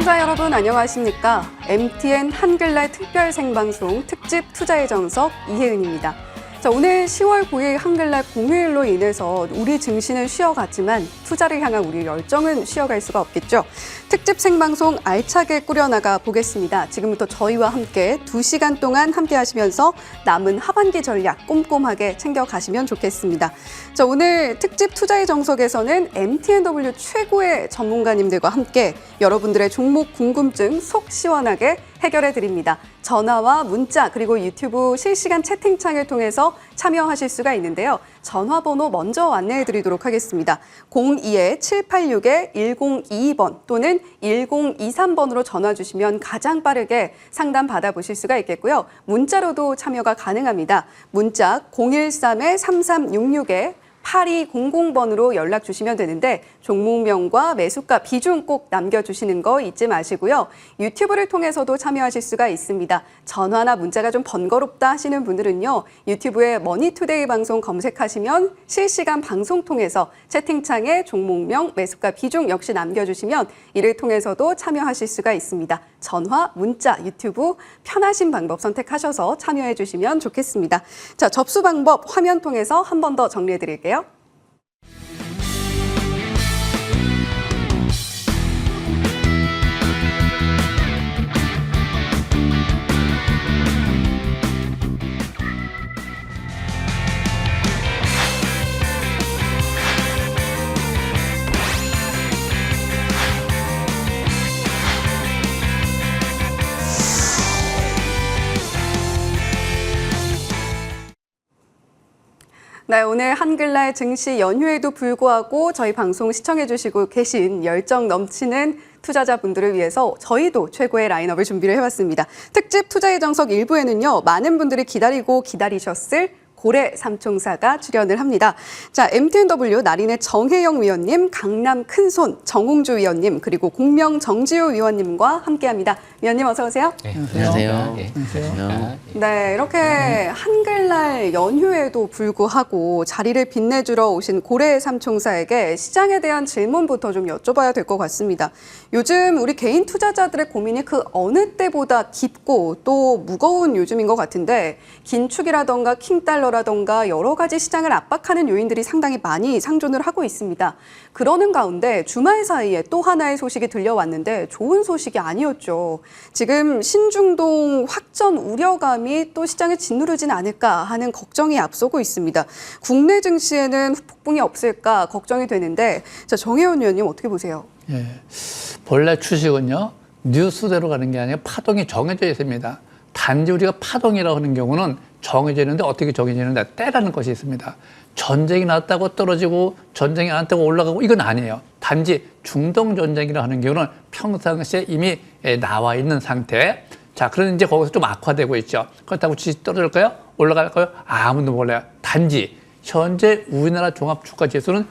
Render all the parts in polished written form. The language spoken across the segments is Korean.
시청자 여러분 안녕하십니까? MTN 한글날 특별 생방송 특집 투자의 정석 이혜은입니다. 자, 오늘 10월 9일 한글날 공휴일로 인해서 우리 증시는 쉬어갔지만 투자를 향한 우리 열정은 쉬어갈 수가 없겠죠. 특집 생방송 알차게 꾸려나가 보겠습니다. 지금부터 저희와 함께 2시간 동안 함께 하시면서 남은 하반기 전략 꼼꼼하게 챙겨가시면 좋겠습니다. 자, 오늘 특집 투자의 정석에서는 MTNW 최고의 전문가님들과 함께 여러분들의 종목 궁금증 속 시원하게 해결해 드립니다. 전화와 문자 그리고 유튜브 실시간 채팅창을 통해서 참여하실 수가 있는데요. 전화번호 먼저 안내해 드리도록 하겠습니다. 02-786-1022번 또는 1023번으로 전화 주시면 가장 빠르게 상담 받아보실 수가 있겠고요. 문자로도 참여가 가능합니다. 문자 013-3366에 8200번으로 연락 주시면 되는데 종목명과 매수가 비중 꼭 남겨주시는 거 잊지 마시고요. 유튜브를 통해서도 참여하실 수가 있습니다. 전화나 문자가 좀 번거롭다 하시는 분들은요. 유튜브에 머니투데이 방송 검색하시면 실시간 방송 통해서 채팅창에 종목명, 매수가 비중 역시 남겨주시면 이를 통해서도 참여하실 수가 있습니다. 전화, 문자, 유튜브 편하신 방법 선택하셔서 참여해 주시면 좋겠습니다. 자, 접수 방법 화면 통해서 한 번 더 정리해 드릴게요. 네, 오늘 한글날 증시 연휴에도 불구하고 저희 방송 시청해 주시고 계신 열정 넘치는 투자자분들을 위해서 저희도 최고의 라인업을 준비를 해봤습니다. 특집 투자의 정석 1부에는요. 많은 분들이 기다리셨을 고래 삼총사가 출연을 합니다. 자, MTNW 나린의 정혜영 위원님, 강남 큰손 정홍주 위원님, 그리고 공명 정지우 위원님과 함께합니다. 위원님 어서 오세요. 네, 안녕하세요. 네, 안녕하세요. 네, 이렇게 한글날 연휴에도 불구하고 자리를 빛내주러 오신 고래 삼총사에게 시장에 대한 질문부터 좀 여쭤봐야 될 것 같습니다. 요즘 우리 개인 투자자들의 고민이 그 어느 때보다 깊고 또 무거운 요즘인 것 같은데 긴축이라던가 킹달러라던가 여러 가지 시장을 압박하는 요인들이 상당히 많이 상존을 하고 있습니다. 그러는 가운데 주말 사이에 또 하나의 소식이 들려왔는데 좋은 소식이 아니었죠. 지금 신중동 확전 우려감이 또 시장에 짓누르진 않을까 하는 걱정이 앞서고 있습니다. 국내 증시에는 후폭풍이 없을까 걱정이 되는데 자, 정혜원 의원님 어떻게 보세요? 예, 본래 주식은요 뉴스대로 가는 게 아니라 파동이 정해져 있습니다. 단지 우리가 파동이라고 하는 경우는 정해져 있는데 어떻게 정해지는데 때라는 것이 있습니다. 전쟁이 났다고 떨어지고 전쟁이 안 났다고 올라가고 이건 아니에요. 단지 중동 전쟁이라고 하는 경우는 평상시에 이미 나와 있는 상태. 자, 그런데 이제 거기서 좀 악화되고 있죠. 그렇다고 주식 떨어질까요? 올라갈까요? 아무도 몰라요. 단지 현재 우리나라 종합주가지수는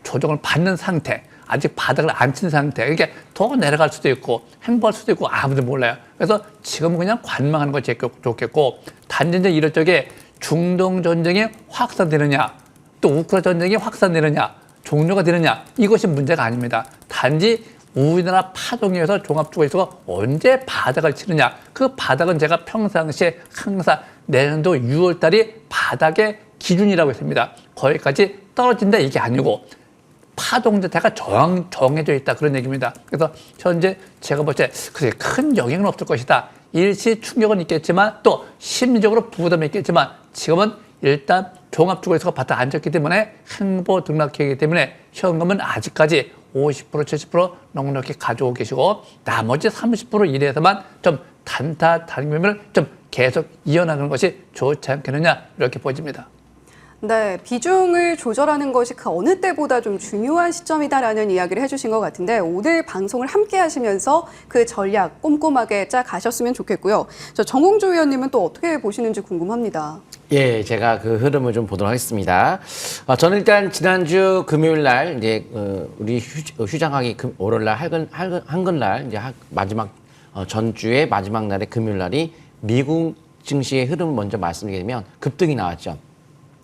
조정을 받는 상태. 아직 바닥을 안 친 상태. 그러니까 더 내려갈 수도 있고 행보할 수도 있고 아무도 몰라요. 그래서 지금은 그냥 관망하는 것이 좋겠고 단지 이제 이럴 적에 중동 전쟁이 확산되느냐 또 우크라이나 전쟁이 확산되느냐 종료가 되느냐 이것이 문제가 아닙니다. 단지 우리나라 파동에 의해서 종합주가지수가 언제 바닥을 치느냐 그 바닥은 제가 평상시에 항상 내년도 6월 달이 바닥의 기준이라고 했습니다. 거기까지 떨어진다 이게 아니고 파동 자체가 정해져 있다 그런 얘기입니다. 그래서 현재 제가 볼 때 그게 큰 영향은 없을 것이다. 일시 충격은 있겠지만 또 심리적으로 부담이 있겠지만 지금은 일단 종합주가지수가 바닥 안 쳤기 때문에 행보 등락기이기 때문에 현금은 아직까지 50% 70% 넉넉히 가지고 계시고 나머지 30% 이내에서만 좀 단타단금을 좀 계속 이어나가는 것이 좋지 않겠느냐 이렇게 보집니다. 네, 비중을 조절하는 것이 그 어느 때보다 좀 중요한 시점이다라는 이야기를 해주신 것 같은데 오늘 방송을 함께 하시면서 그 전략 꼼꼼하게 짜 가셨으면 좋겠고요. 저 정홍주 위원님은 또 어떻게 보시는지 궁금합니다. 예, 제가 그 흐름을 좀 보도록 하겠습니다. 저는 일단 지난주 금요일 날 이제 우리 휴장하기 월요일 날 한글날 이제 마지막 전주의 마지막 날의 금요일 날이 미국 증시의 흐름을 먼저 말씀드리면 급등이 나왔죠.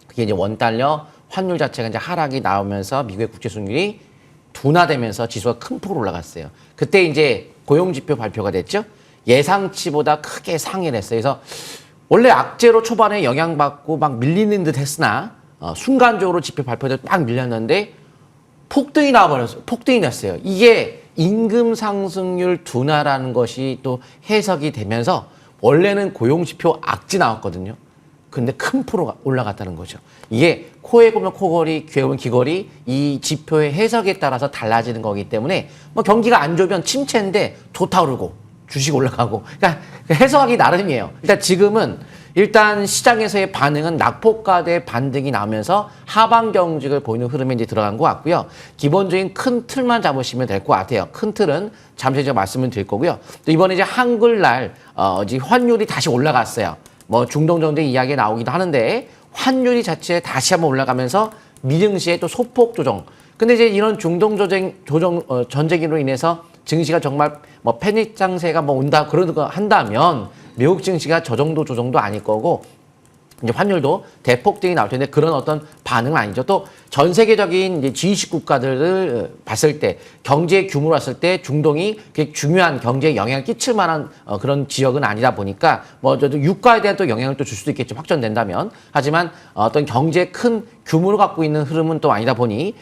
그게 이제 원달러 환율 자체가 이제 하락이 나오면서 미국의 국제 수익률이 둔화되면서 지수가 큰 폭으로 올라갔어요. 그때 이제 고용지표 발표가 됐죠. 예상치보다 크게 상회를 했어요. 그래서 원래 악재로 초반에 영향받고 막 밀리는 듯 했으나 순간적으로 지표 발표돼 막 밀렸는데 폭등이 나와버렸어요. 폭등이 났어요. 이게 임금 상승률 둔화라는 것이 또 해석이 되면서 원래는 고용지표 악재 나왔거든요. 근데 큰 프로가 올라갔다는 거죠. 이게 코에 보면 코걸이, 귀에 보면 귀걸이, 이 지표의 해석에 따라서 달라지는 거기 때문에 뭐 경기가 안 좋으면 침체인데 좋다 오르고 주식 올라가고, 그러니까 해석하기 나름이에요. 일단 지금은 일단 시장에서의 반응은 낙폭과대 반등이 나오면서 하방 경직을 보이는 흐름에 이제 들어간 것 같고요. 기본적인 큰 틀만 잡으시면 될 것 같아요. 큰 틀은 잠시 제가 말씀을 드릴 거고요. 또 이번에 이제 한글날 이제 환율이 다시 올라갔어요. 뭐 중동 전쟁 이야기 나오기도 하는데 환율이 자체 다시 한번 올라가면서 미증시의 또 소폭 조정. 근데 이제 이런 중동 전쟁으로 인해서 증시가 정말 뭐 패닉 장세가 뭐 온다 그런 거 한다면 미국 증시가 저 정도 조정도 아닐 거고 이제 환율도 대폭등이 나올 텐데 그런 어떤 반응은 아니죠. 또 전 세계적인 이제 G20 국가들을 봤을 때 경제 규모로 봤을 때 중동이 중요한 경제에 영향을 끼칠 만한 그런 지역은 아니다 보니까 뭐 저도 유가에 대한 또 영향을 또 줄 수도 있겠죠. 확전된다면. 하지만 어떤 경제 큰 규모를 갖고 있는 흐름은 또 아니다 보니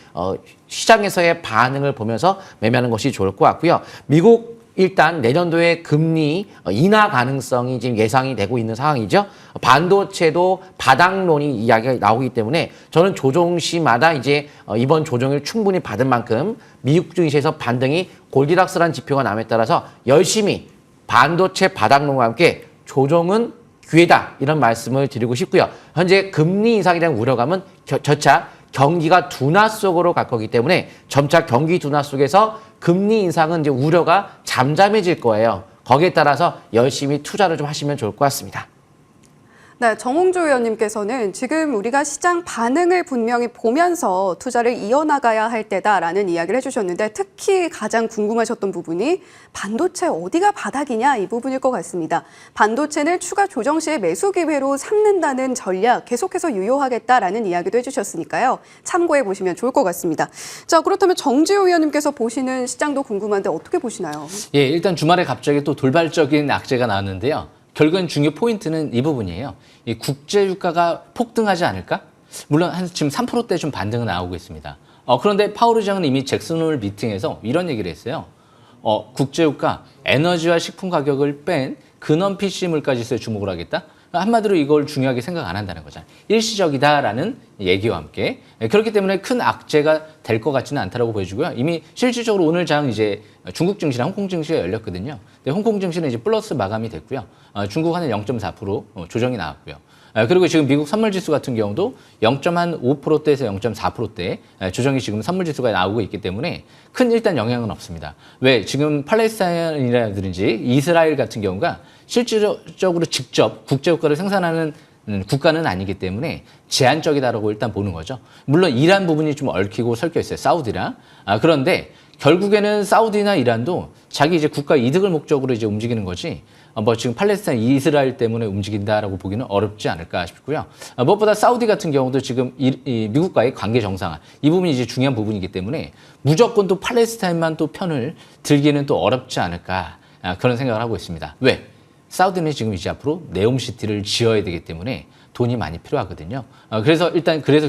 시장에서의 반응을 보면서 매매하는 것이 좋을 것 같고요. 미국 일단 내년도에 금리 인하 가능성이 지금 예상이 되고 있는 상황이죠. 반도체도 바닥론이 이야기가 나오기 때문에 저는 조정 시마다 이제 이번 조정을 충분히 받은 만큼 미국 증시에서 반등이 골디락스라는 지표가 남에 따라서 열심히 반도체 바닥론과 함께 조정은 기회다 이런 말씀을 드리고 싶고요. 현재 금리 인상에 대한 우려감은 저차 경기가 둔화 속으로 갈 거기 때문에 점차 경기 둔화 속에서 금리 인상은 이제 우려가 잠잠해질 거예요. 거기에 따라서 열심히 투자를 좀 하시면 좋을 것 같습니다. 네, 정홍주 의원님께서는 지금 우리가 시장 반응을 분명히 보면서 투자를 이어나가야 할 때다라는 이야기를 해주셨는데 특히 가장 궁금하셨던 부분이 반도체 어디가 바닥이냐 이 부분일 것 같습니다. 반도체는 추가 조정 시에 매수 기회로 삼는다는 전략 계속해서 유효하겠다라는 이야기도 해주셨으니까요. 참고해 보시면 좋을 것 같습니다. 자, 그렇다면 정지호 의원님께서 보시는 시장도 궁금한데 어떻게 보시나요? 예, 일단 주말에 갑자기 또 돌발적인 악재가 나왔는데요. 결국엔 중요 포인트는 이 부분이에요. 이 국제 유가가 폭등하지 않을까? 물론 지금 3%대 좀 반등은 나오고 있습니다. 그런데 파월 의장은 이미 잭슨홀 미팅에서 이런 얘기를 했어요. 국제 유가, 에너지와 식품 가격을 뺀 근원 PC 물가지수에 주목을 하겠다. 한마디로 이걸 중요하게 생각 안 한다는 거잖아요. 일시적이다라는 얘기와 함께 그렇기 때문에 큰 악재가 될 것 같지는 않다라고 보여지고요. 이미 실질적으로 오늘 장 이제 중국 증시랑 홍콩 증시가 열렸거든요. 근데 홍콩 증시는 이제 플러스 마감이 됐고요. 중국 한 0.4% 조정이 나왔고요. 그리고 지금 미국 선물지수 같은 경우도 0.5%대에서 0.4%대 조정이 지금 선물지수가 나오고 있기 때문에 큰 일단 영향은 없습니다. 왜? 지금 팔레스타인이라든지 이스라엘 같은 경우가 실질적으로 직접 국제유가를 생산하는 국가는 아니기 때문에 제한적이다라고 일단 보는 거죠. 물론 이란 부분이 좀 얽히고 설켜 있어요. 사우디랑. 그런데 결국에는 사우디나 이란도 자기 이제 국가 이득을 목적으로 이제 움직이는 거지. 뭐 지금 팔레스타인, 이스라엘 때문에 움직인다라고 보기는 어렵지 않을까 싶고요. 무엇보다 사우디 같은 경우도 지금 이 미국과의 관계 정상화 이 부분이 이제 중요한 부분이기 때문에 무조건 또 팔레스타인만 또 편을 들기는 또 어렵지 않을까 그런 생각을 하고 있습니다. 왜? 사우디는 지금 이제 앞으로 네옴시티를 지어야 되기 때문에 돈이 많이 필요하거든요. 그래서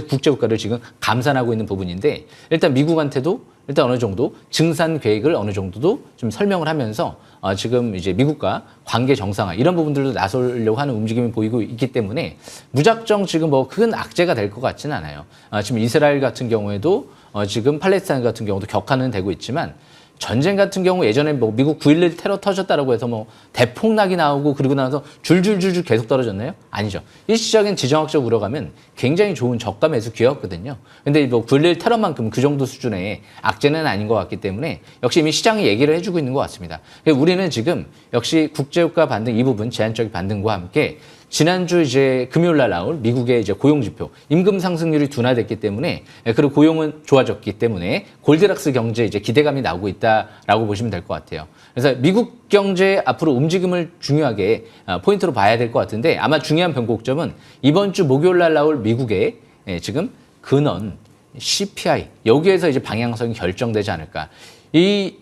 국제유가를 지금 감산하고 있는 부분인데 일단 미국한테도 일단 어느 정도 증산 계획을 어느 정도도 좀 설명을 하면서 지금 이제 미국과 관계 정상화 이런 부분들도 나서려고 하는 움직임이 보이고 있기 때문에 무작정 지금 뭐 큰 악재가 될 것 같지는 않아요. 지금 이스라엘 같은 경우에도 지금 팔레스타인 같은 경우도 격화는 되고 있지만 전쟁 같은 경우 예전에 뭐 미국 9.11 테러 터졌다라고 해서 뭐 대폭락이 나오고 그리고 나서 줄줄줄줄 계속 떨어졌나요? 아니죠. 일시적인 지정학적 우려감은 굉장히 좋은 저가 매수 기회였거든요. 근데 뭐 9.11 테러만큼 그 정도 수준의 악재는 아닌 것 같기 때문에 역시 이미 시장이 얘기를 해주고 있는 것 같습니다. 우리는 지금 역시 국제유가 반등 이 부분 제한적인 반등과 함께 지난주 이제 금요일 날 나올 미국의 이제 고용지표, 임금 상승률이 둔화됐기 때문에 그리고 고용은 좋아졌기 때문에 골디락스 경제 이제 기대감이 나오고 있다라고 보시면 될 것 같아요. 그래서 미국 경제 앞으로 움직임을 중요하게 포인트로 봐야 될 것 같은데 아마 중요한 변곡점은 이번 주 목요일 날 나올 미국의 지금 근원 CPI 여기에서 이제 방향성이 결정되지 않을까. 이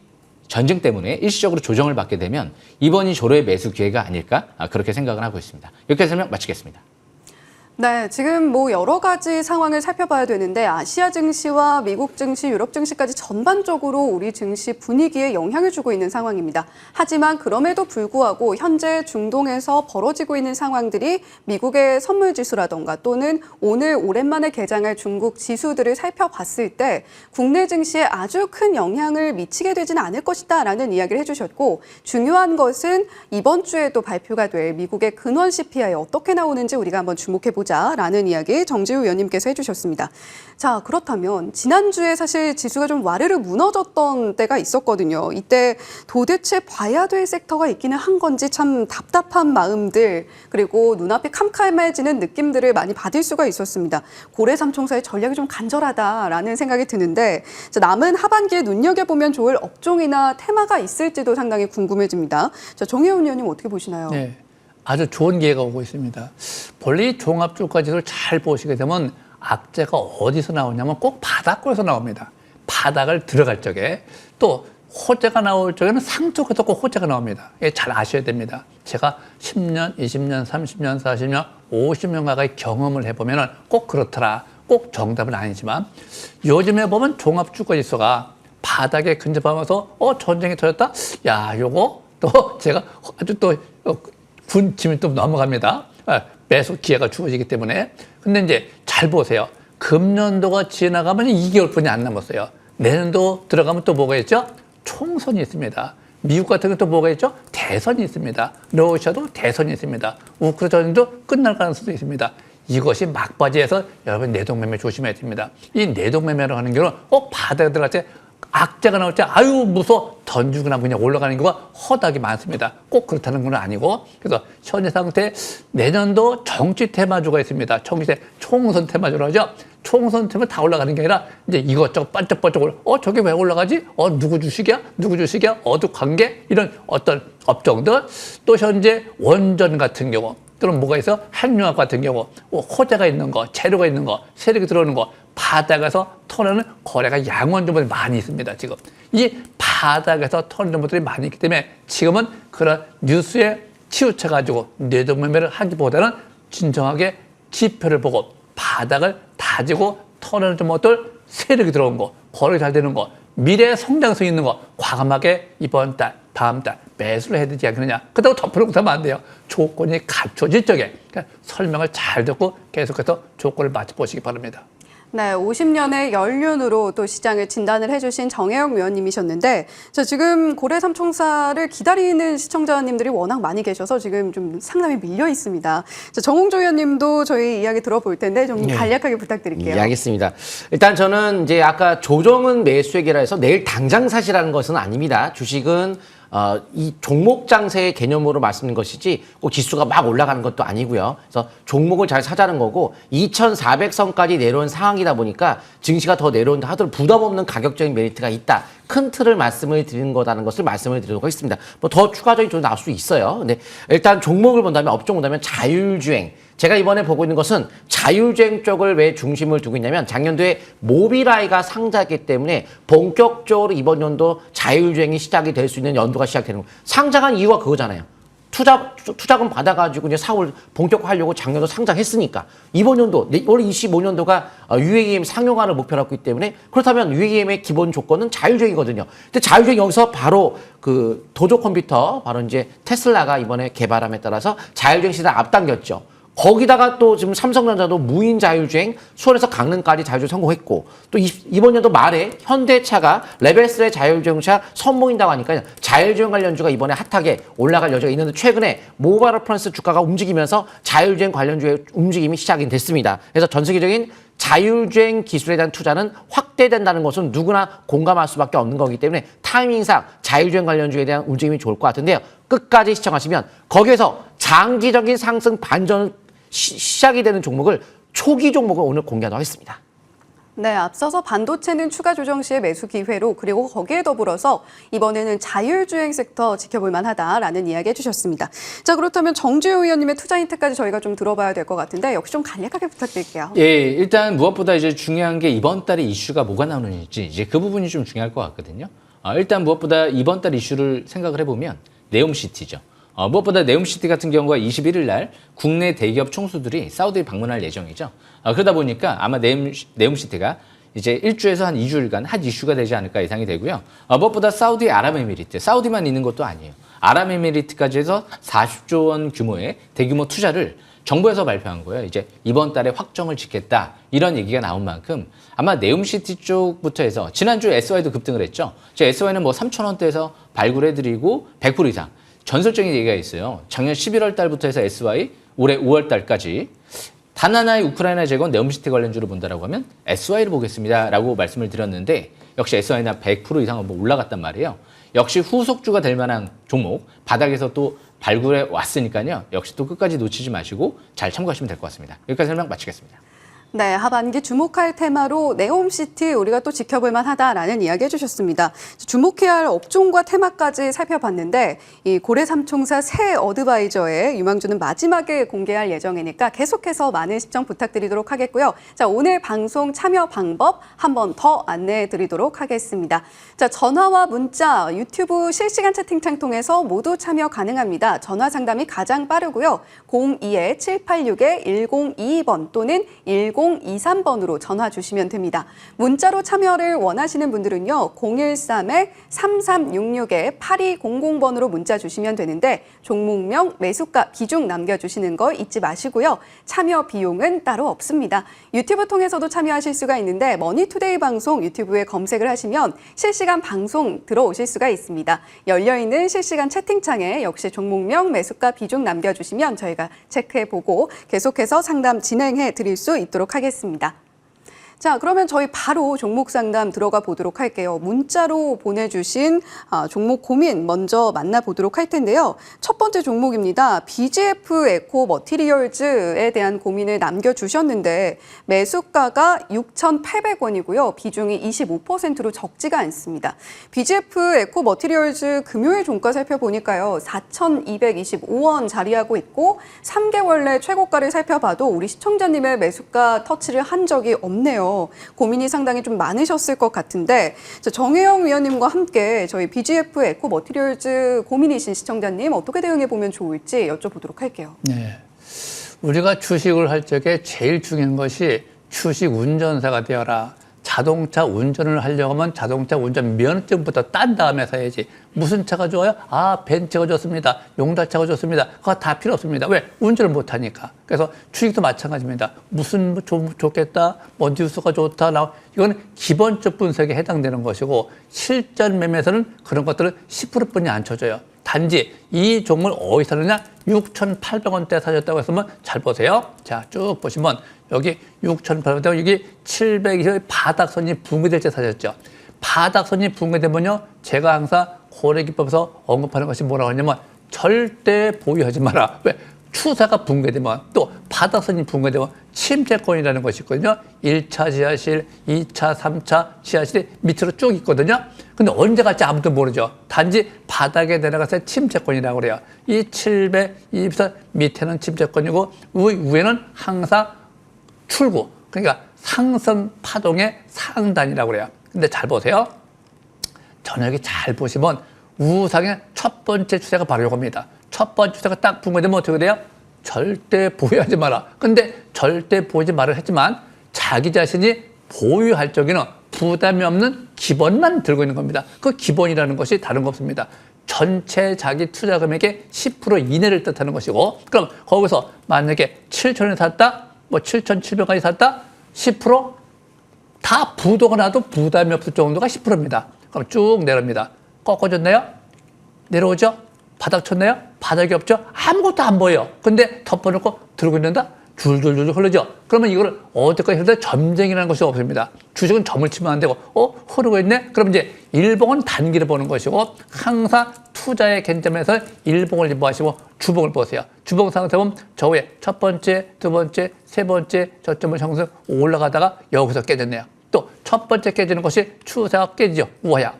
전쟁 때문에 일시적으로 조정을 받게 되면 이번이 조로의 매수 기회가 아닐까 그렇게 생각을 하고 있습니다. 여기까지 설명 마치겠습니다. 네, 지금 뭐 여러 가지 상황을 살펴봐야 되는데 아시아 증시와 미국 증시, 유럽 증시까지 전반적으로 우리 증시 분위기에 영향을 주고 있는 상황입니다. 하지만 그럼에도 불구하고 현재 중동에서 벌어지고 있는 상황들이 미국의 선물 지수라던가 또는 오늘 오랜만에 개장할 중국 지수들을 살펴봤을 때 국내 증시에 아주 큰 영향을 미치게 되지는 않을 것이다라는 이야기를 해주셨고 중요한 것은 이번 주에도 발표가 될 미국의 근원 CPI 어떻게 나오는지 우리가 한번 주목해보자. 라는 이야기 정지우 의원님께서 해주셨습니다. 자, 그렇다면 지난주에 사실 지수가 좀 와르르 무너졌던 때가 있었거든요. 이때 도대체 봐야 될 섹터가 있기는 한 건지 참 답답한 마음들 그리고 눈앞이 캄캄해지는 느낌들을 많이 받을 수가 있었습니다. 고래 삼총사의 전략이 좀 간절하다라는 생각이 드는데 자, 남은 하반기에 눈여겨보면 좋을 업종이나 테마가 있을지도 상당히 궁금해집니다. 자, 정혜원 의원님 어떻게 보시나요? 네. 아주 좋은 기회가 오고 있습니다. 본래 이 종합주가지수를 잘 보시게 되면 악재가 어디서 나오냐면 꼭 바닥권에서 나옵니다. 바닥을 들어갈 적에 또 호재가 나올 적에는 상쪽에서 꼭 호재가 나옵니다. 이게 잘 아셔야 됩니다. 제가 10년, 20년, 30년, 40년, 50년 가까이 경험을 해보면 꼭 그렇더라. 꼭 정답은 아니지만 요즘에 보면 종합주가지수가 바닥에 근접하면서 전쟁이 터졌다? 야, 요거 또 제가 아주 또 군침이 또 넘어갑니다. 매수 기회가 주어지기 때문에. 근데 이제 잘 보세요. 금년도가 지나가면 2개월뿐이 안 남았어요. 내년도 들어가면 또 뭐가 있죠? 총선이 있습니다. 미국 같은 경우 또 뭐가 있죠? 대선이 있습니다. 러시아도 대선이 있습니다. 우크라이나 전쟁도 끝날 가능성도 있습니다. 이것이 막바지에서 여러분 내동매매 조심해야 됩니다. 이 내동매매를 하는 경우는 꼭 바닥에 들어갈 때 악재가 나올 때 아유 무서워 던지고 나면 그냥 올라가는 경우가 허다하게 많습니다. 꼭 그렇다는 건 아니고 그래서 현재 상태 내년도 정치 테마주가 있습니다. 정치 총선 테마주로 하죠. 총선 테마 다 올라가는 게 아니라 이제 이것저것 반짝반짝 저게 왜 올라가지? 누구 주식이야? 누구 주식이야? 어느 관계? 이런 어떤 업종들 또 현재 원전 같은 경우 또는 뭐가 있어? 한유학 같은 경우 호재가 있는 거, 재료가 있는 거, 세력이 들어오는 거 바닥에서 털어내는 거래가 양원점들이 많이 있습니다. 지금 이 바닥에서 털어내는 것들이 많이 있기 때문에 지금은 그런 뉴스에 치우쳐가지고 뇌동매매를 하기보다는 진정하게 지표를 보고 바닥을 다지고 털어내는 것들 세력이 들어온 거, 거래 잘 되는 거, 미래 성장성 있는 거 과감하게 이번 달, 다음 달 매수를 해야 되지 않겠느냐. 그렇다고 덮어놓고 하면 안 돼요. 조건이 갖춰질 적에 그러니까 설명을 잘 듣고 계속해서 조건을 맞춰보시기 바랍니다. 네, 50년의 연륜으로 또 시장을 진단을 해주신 정혜영 위원님이셨는데, 저 지금 고래 삼총사를 기다리는 시청자님들이 워낙 많이 계셔서 지금 좀 상당히 밀려 있습니다. 자, 정홍조 위원님도 저희 이야기 들어볼 텐데 좀 간략하게 부탁드릴게요. 네, 알겠습니다. 일단 저는 이제 아까 조정은 매수액이라 해서 내일 당장 사시라는 것은 아닙니다. 주식은 이 종목 장세의 개념으로 말씀드린 것이지 꼭 지수가 막 올라가는 것도 아니고요. 그래서 종목을 잘 사자는 거고 2,400선까지 내려온 상황이다 보니까 증시가 더 내려온다 하더라도 부담 없는 가격적인 메리트가 있다. 큰 틀을 말씀을 드리는 거라는 것을 말씀을 드리도록 하겠습니다. 뭐 더 추가적인 조언이 나올 수 있어요. 근데 일단 종목을 본다면 업종 본다면 자율주행. 제가 이번에 보고 있는 것은 자율주행 쪽을 왜 중심을 두고 있냐면 작년도에 모빌아이가 상장했기 때문에 본격적으로 이번 연도 자율주행이 시작이 될 수 있는 연도가 시작되는 거예요. 상장한 이유가 그거잖아요. 투자금 받아가지고 이제 사업을 본격화하려고 작년도 상장했으니까 이번 연도 올 25년도가 UAM 상용화를 목표로 하고 있기 때문에 그렇다면 UAM의 기본 조건은 자율주행이거든요. 근데 자율주행 여기서 바로 그 도조 컴퓨터 바로 이제 테슬라가 이번에 개발함에 따라서 자율주행 시대를 앞당겼죠. 거기다가 또 지금 삼성전자도 무인 자율주행 수원에서 강릉까지 자율주행 성공했고 또 이번 연도 말에 현대차가 레벨 3의 자율주행차 선보인다고 하니까 자율주행 관련주가 이번에 핫하게 올라갈 여지가 있는데 최근에 모바일 어플러스 주가가 움직이면서 자율주행 관련주의 움직임이 시작이 됐습니다. 그래서 전 세계적인 자율주행 기술에 대한 투자는 확대된다는 것은 누구나 공감할 수밖에 없는 거기 때문에 타이밍상 자율주행 관련주에 대한 움직임이 좋을 것 같은데요. 끝까지 시청하시면 거기에서 장기적인 상승 반전 시작이 되는 종목을 초기 종목을 오늘 공개하도록 하겠습니다. 네, 앞서서 반도체는 추가 조정 시의 매수 기회로 그리고 거기에 더불어서 이번에는 자율주행 섹터 지켜볼 만하다라는 이야기 해주셨습니다. 자, 그렇다면 정주호 의원님의 투자 힌트까지 저희가 좀 들어봐야 될 것 같은데 역시 좀 간략하게 부탁드릴게요. 예, 일단 무엇보다 이제 중요한 게 이번 달에 이슈가 뭐가 나오는지 이제 그 부분이 좀 중요할 것 같거든요. 일단 무엇보다 이번 달 이슈를 생각을 해보면 네옴시티죠. 무엇보다 네옴시티 같은 경우가 21일 날 국내 대기업 총수들이 사우디 방문할 예정이죠. 그러다 보니까 아마 네옴시티가 이제 1주에서 한 2주일간 핫 이슈가 되지 않을까 예상이 되고요. 무엇보다 사우디 아랍에미리트, 사우디만 있는 것도 아니에요. 아랍에미리트까지 해서 40조 원 규모의 대규모 투자를 정부에서 발표한 거예요. 이제 이번 달에 확정을 짓겠다. 이런 얘기가 나온 만큼 아마 네옴시티 쪽부터 해서 지난주 SY도 급등을 했죠. SY는 뭐 3,000원대에서 발굴해드리고 100% 이상. 전설적인 얘기가 있어요. 작년 11월 달부터 해서 SY 올해 5월 달까지 단 하나의 우크라이나 재건 네옴시티 관련주를 본다라고 하면 SY를 보겠습니다라고 말씀을 드렸는데 역시 SY는 100% 이상 한번 올라갔단 말이에요. 역시 후속주가 될 만한 종목 바닥에서 또 발굴해 왔으니까요. 역시 또 끝까지 놓치지 마시고 잘 참고하시면 될 것 같습니다. 여기까지 설명 마치겠습니다. 네, 하반기 주목할 테마로 네옴시티 우리가 또 지켜볼 만하다라는 이야기 해주셨습니다. 주목해야 할 업종과 테마까지 살펴봤는데 이 고래삼총사 새 어드바이저의 유망주는 마지막에 공개할 예정이니까 계속해서 많은 시청 부탁드리도록 하겠고요. 자, 오늘 방송 참여 방법 한 번 더 안내해 드리도록 하겠습니다. 자, 전화와 문자, 유튜브 실시간 채팅창 통해서 모두 참여 가능합니다. 전화 상담이 가장 빠르고요. 02-786-1022번 또는 1023번으로 전화 주시면 됩니다. 문자로 참여를 원하시는 분들은요. 013-3366-8200번으로 문자 주시면 되는데 종목명, 매수가, 비중 남겨주시는 거 잊지 마시고요. 참여 비용은 따로 없습니다. 유튜브 통해서도 참여하실 수가 있는데 머니투데이 방송 유튜브에 검색을 하시면 실시간 방송 들어오실 수가 있습니다. 열려있는 실시간 채팅창에 역시 종목명, 매수가, 비중 남겨주시면 저희가 체크해보고 계속해서 상담 진행해 드릴 수 있도록 하겠습니다. 자, 그러면 저희 바로 종목 상담 들어가 보도록 할게요. 문자로 보내주신 종목 고민 먼저 만나보도록 할 텐데요. 첫 번째 종목입니다. BGF 에코 머티리얼즈에 대한 고민을 남겨주셨는데 매수가가 6,800원이고요. 비중이 25%로 적지가 않습니다. BGF 에코 머티리얼즈 금요일 종가 살펴보니까요. 4,225원 자리하고 있고 3개월 내 최고가를 살펴봐도 우리 시청자님의 매수가 터치를 한 적이 없네요. 고민이 상당히 좀 많으셨을 것 같은데 정혜영 위원님과 함께 저희 BGF 에코 머티리얼즈 고민이신 시청자님 어떻게 대응해 보면 좋을지 여쭤보도록 할게요. 네. 우리가 주식을 할 적에 제일 중요한 것이 주식 운전사가 되어라. 자동차 운전을 하려고 하면 자동차 운전 면허증부터 딴 다음에 사야지. 무슨 차가 좋아요? 벤츠가 좋습니다. 용달차가 좋습니다. 그거 다 필요 없습니다. 왜? 운전을 못하니까. 그래서 주식도 마찬가지입니다. 무슨 좋겠다, 뭐 뉴스가 좋다, 이건 기본적 분석에 해당되는 것이고 실전 매매에서는 그런 것들은 10%뿐이 안 쳐줘요. 단지 이 종목을 어디서 사느냐? 6,800원대 사셨다고 했으면 잘 보세요. 자, 쭉 보시면 여기 6,800원대, 여기 720의 바닥선이 붕괴될 때 사셨죠. 바닥선이 붕괴되면요, 제가 항상 고래기법에서 언급하는 것이 뭐라고 하냐면 절대 보유하지 마라. 왜? 추세가 붕괴되면 또 바닥선이 붕괴되면 침체권이라는 것이 있거든요. 1차 지하실, 2차, 3차 지하실이 밑으로 쭉 있거든요. 근데 언제 갈지 아무도 모르죠. 단지 바닥에 내려가서 침체권이라고 그래요. 이 720에서 밑에는 침체권이고 위에는 항상 출구. 그러니까 상승 파동의 상단이라고 그래요. 근데 잘 보세요. 저녁에 잘 보시면 우상의 첫 번째 추세가 바로 이겁니다. 첫 번째 추세가 딱 붕괴되면 어떻게 돼요? 절대 보유하지 마라. 근데 절대 보유하지 말을 했지만 자기 자신이 보유할 적에는 부담이 없는 기본만 들고 있는 겁니다. 그 기본이라는 것이 다른 거 없습니다. 전체 자기 투자 금액의 10% 이내를 뜻하는 것이고, 그럼 거기서 만약에 7,000원에 샀다, 뭐 7,700원까지 샀다, 10% 다 부도가 나도 부담이 없을 정도가 10%입니다. 그럼 쭉 내려옵니다. 꺾어졌나요? 내려오죠? 바닥 쳤나요? 바닥이 없죠? 아무것도 안 보여요. 근데 덮어놓고 들고 있는다? 줄줄줄 흐르죠? 그러면 이걸 어디까지 흐르다 점쟁이라는 것이 없습니다. 주식은 점을 치면 안 되고, 흐르고 있네? 그럼 이제 일봉은 단기를 보는 것이고, 항상 투자의 관점에서 일봉을 보시고 주봉을 보세요. 주봉 상태 보면 저 위에 첫 번째, 두 번째, 세 번째 저점을 형성 올라가다가 여기서 깨졌네요. 또 첫 번째 깨지는 것이 추세가 깨지죠. 우하향.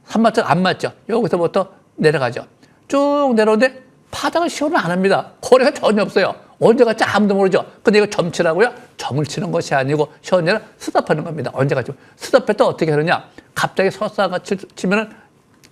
3만점 안 맞죠. 여기서부터 내려가죠. 쭉 내려오는데 바닥을 시험을 안 합니다. 거래가 전혀 없어요. 언제 갈지 아무도 모르죠. 근데 이거 점치라고요? 점을 치는 것이 아니고 시험을 스탑하는 겁니다. 언제 갈지. 스탑했다 어떻게 하느냐? 갑자기 설사가 치면은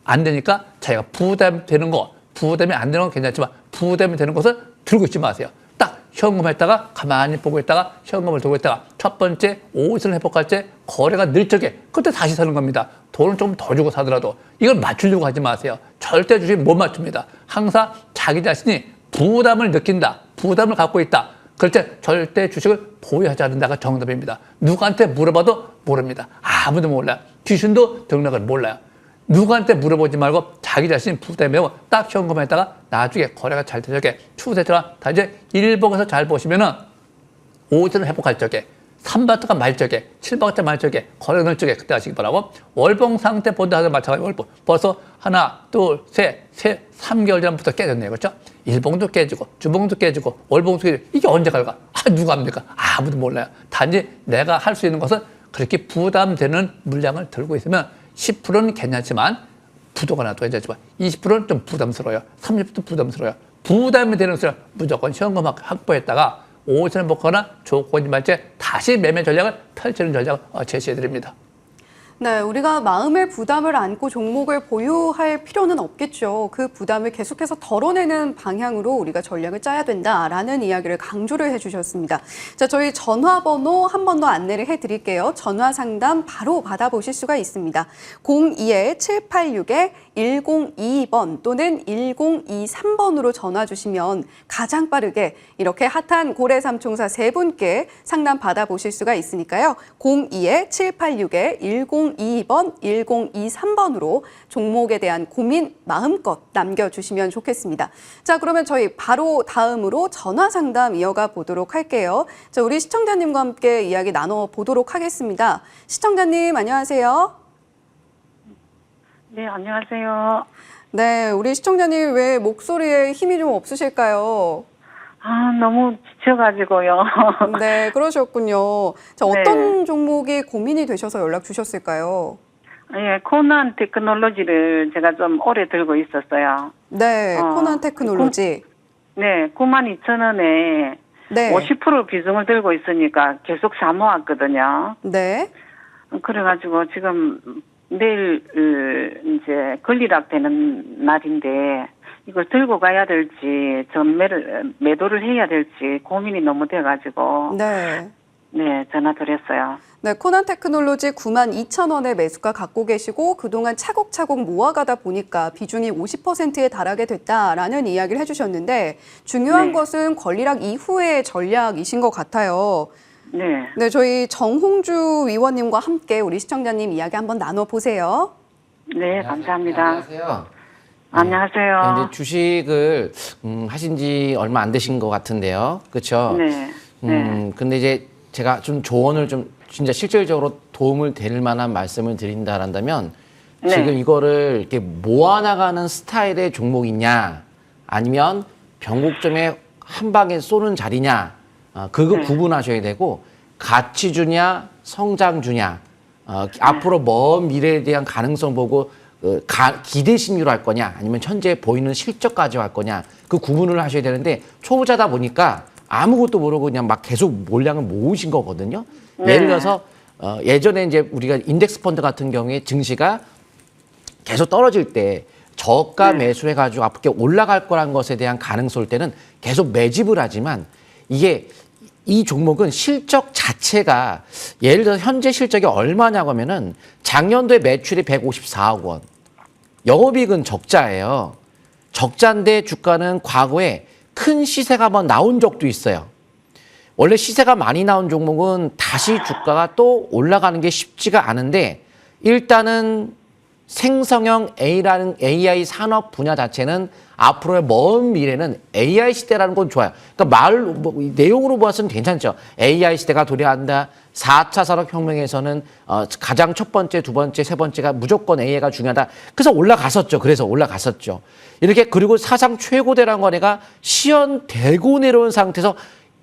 안 되니까 자기가 부담되는 거, 부담이 안 되는 건 괜찮지만 부담이 되는 것을 들고 있지 마세요. 딱 현금했다가 가만히 보고 있다가 현금을 들고 있다가 첫 번째 옷을 회복할 때 거래가 늘 적에 그때 다시 사는 겁니다. 돈을 좀 더 주고 사더라도 이걸 맞추려고 하지 마세요. 절대 주식 못 맞춥니다. 항상 자기 자신이 부담을 느낀다, 부담을 갖고 있다. 그럴 때 절대 주식을 보유하지 않는다가 정답입니다. 누구한테 물어봐도 모릅니다. 아무도 몰라요. 귀신도 등락을 몰라요. 누구한테 물어보지 말고 자기 자신 부담이 메고 딱 현금에다가 나중에 거래가 잘 되게 추세처럼 다 이제 일봉에서 잘 보시면은 5전을 회복할 적에 3바트가 말 적에 7바트 말 적에 거래가 늘 적에 그때 하시기 바라고 월봉 상태 본다 하는 마찬가지 월봉 벌써 하나 둘셋 3개월 전부터 깨졌네요. 그렇죠? 일봉도 깨지고 주봉도 깨지고 월봉도 깨지고 이게 언제 갈까? 누가 합니까? 아무도 몰라요. 단지 내가 할 수 있는 것은 그렇게 부담되는 물량을 들고 있으면 10%는 괜찮지만 부도가 나도 괜찮지만 20%는 좀 부담스러워요. 30%도 부담스러워요. 부담이 되는 수를 무조건 현금 확보했다가 5천원 먹거나 조건이 맞게 다시 매매 전략을 펼치는 전략을 제시해 드립니다. 네, 우리가 마음의 부담을 안고 종목을 보유할 필요는 없겠죠. 그 부담을 계속해서 덜어내는 방향으로 우리가 전략을 짜야 된다라는 이야기를 강조를 해주셨습니다. 자, 저희 전화번호 한 번 더 안내를 해드릴게요. 전화 상담 바로 받아보실 수가 있습니다. 02-786-1022번 또는 1023번으로 전화 주시면 가장 빠르게 이렇게 핫한 고래삼총사 세 분께 상담 받아보실 수가 있으니까요. 02-786-1022번, 1023번으로 종목에 대한 고민 마음껏 남겨주시면 좋겠습니다. 자, 그러면 저희 바로 다음으로 전화 상담 이어가 보도록 할게요. 자, 우리 시청자님과 함께 이야기 나눠보도록 하겠습니다. 시청자님, 안녕하세요. 네, 안녕하세요. 네, 우리 시청자님 왜 목소리에 힘이 좀 없으실까요? 너무 지쳐가지고요. 네, 그러셨군요. 자, 어떤 종목이 고민이 되셔서 연락 주셨을까요? 예, 코난 테크놀로지를 제가 좀 오래 들고 있었어요. 네, 코난 테크놀로지. 네, 92,000원에 네. 50% 비중을 들고 있으니까 계속 사모았거든요. 네. 그래가지고 지금 내일 이제 권리락 되는 날인데 이걸 들고 가야 될지 매도를 해야 될지 고민이 너무 돼가지고 네. 네, 전화 드렸어요. 네, 코난 테크놀로지 92,000원의 매수가 갖고 계시고 그동안 차곡차곡 모아가다 보니까 비중이 50%에 달하게 됐다라는 이야기를 해주셨는데 중요한 네. 것은 권리락 이후의 전략이신 것 같아요. 네. 네, 저희 정홍주 위원님과 함께 우리 시청자님 이야기 한번 나눠보세요. 네, 감사합니다. 안녕하세요. 안녕하세요. 이제 주식을 하신 지 얼마 안 되신 것 같은데요. 그렇죠? 네. 네. 근데 이제 제가 좀 조언을 좀 진짜 실질적으로 도움을 될 만한 말씀을 드린다란다면 네. 지금 이거를 이렇게 모아나가는 스타일의 종목이냐 아니면 변곡점에 한 방에 쏘는 자리냐 그거 네. 구분하셔야 되고 가치주냐 성장주냐 앞으로 먼 미래에 대한 가능성 보고 기대 심리로 할 거냐 아니면 현재 보이는 실적 가지고 할 거냐 그 구분을 하셔야 되는데 초보자다 보니까 아무것도 모르고 그냥 막 계속 물량을 모으신 거거든요. 네. 예를 들어서 예전에 이제 우리가 인덱스 펀드 같은 경우에 증시가 계속 떨어질 때 저가 매수해 가지고 앞으로 올라갈 거란 것에 대한 가능성일 때는 계속 매집을 하지만 이게 이 종목은 실적 자체가 예를 들어서 현재 실적이 얼마냐고 하면은 작년도에 매출이 154억 원. 영업이익은 적자예요. 적자인데 주가는 과거에 큰 시세가 한번 나온 적도 있어요. 원래 시세가 많이 나온 종목은 다시 주가가 또 올라가는 게 쉽지가 않은데 일단은 생성형 AI 산업 분야 자체는 앞으로의 먼 미래는 AI 시대라는 건 좋아요. 그러니까 내용으로 보았으면 괜찮죠. AI 시대가 도래한다. 4차 산업혁명에서는 가장 첫 번째, 두 번째, 세 번째가 무조건 AI가 중요하다. 그래서 올라갔었죠. 이렇게 그리고 사상 최고대라는 거네가 시연되고 내려온 상태에서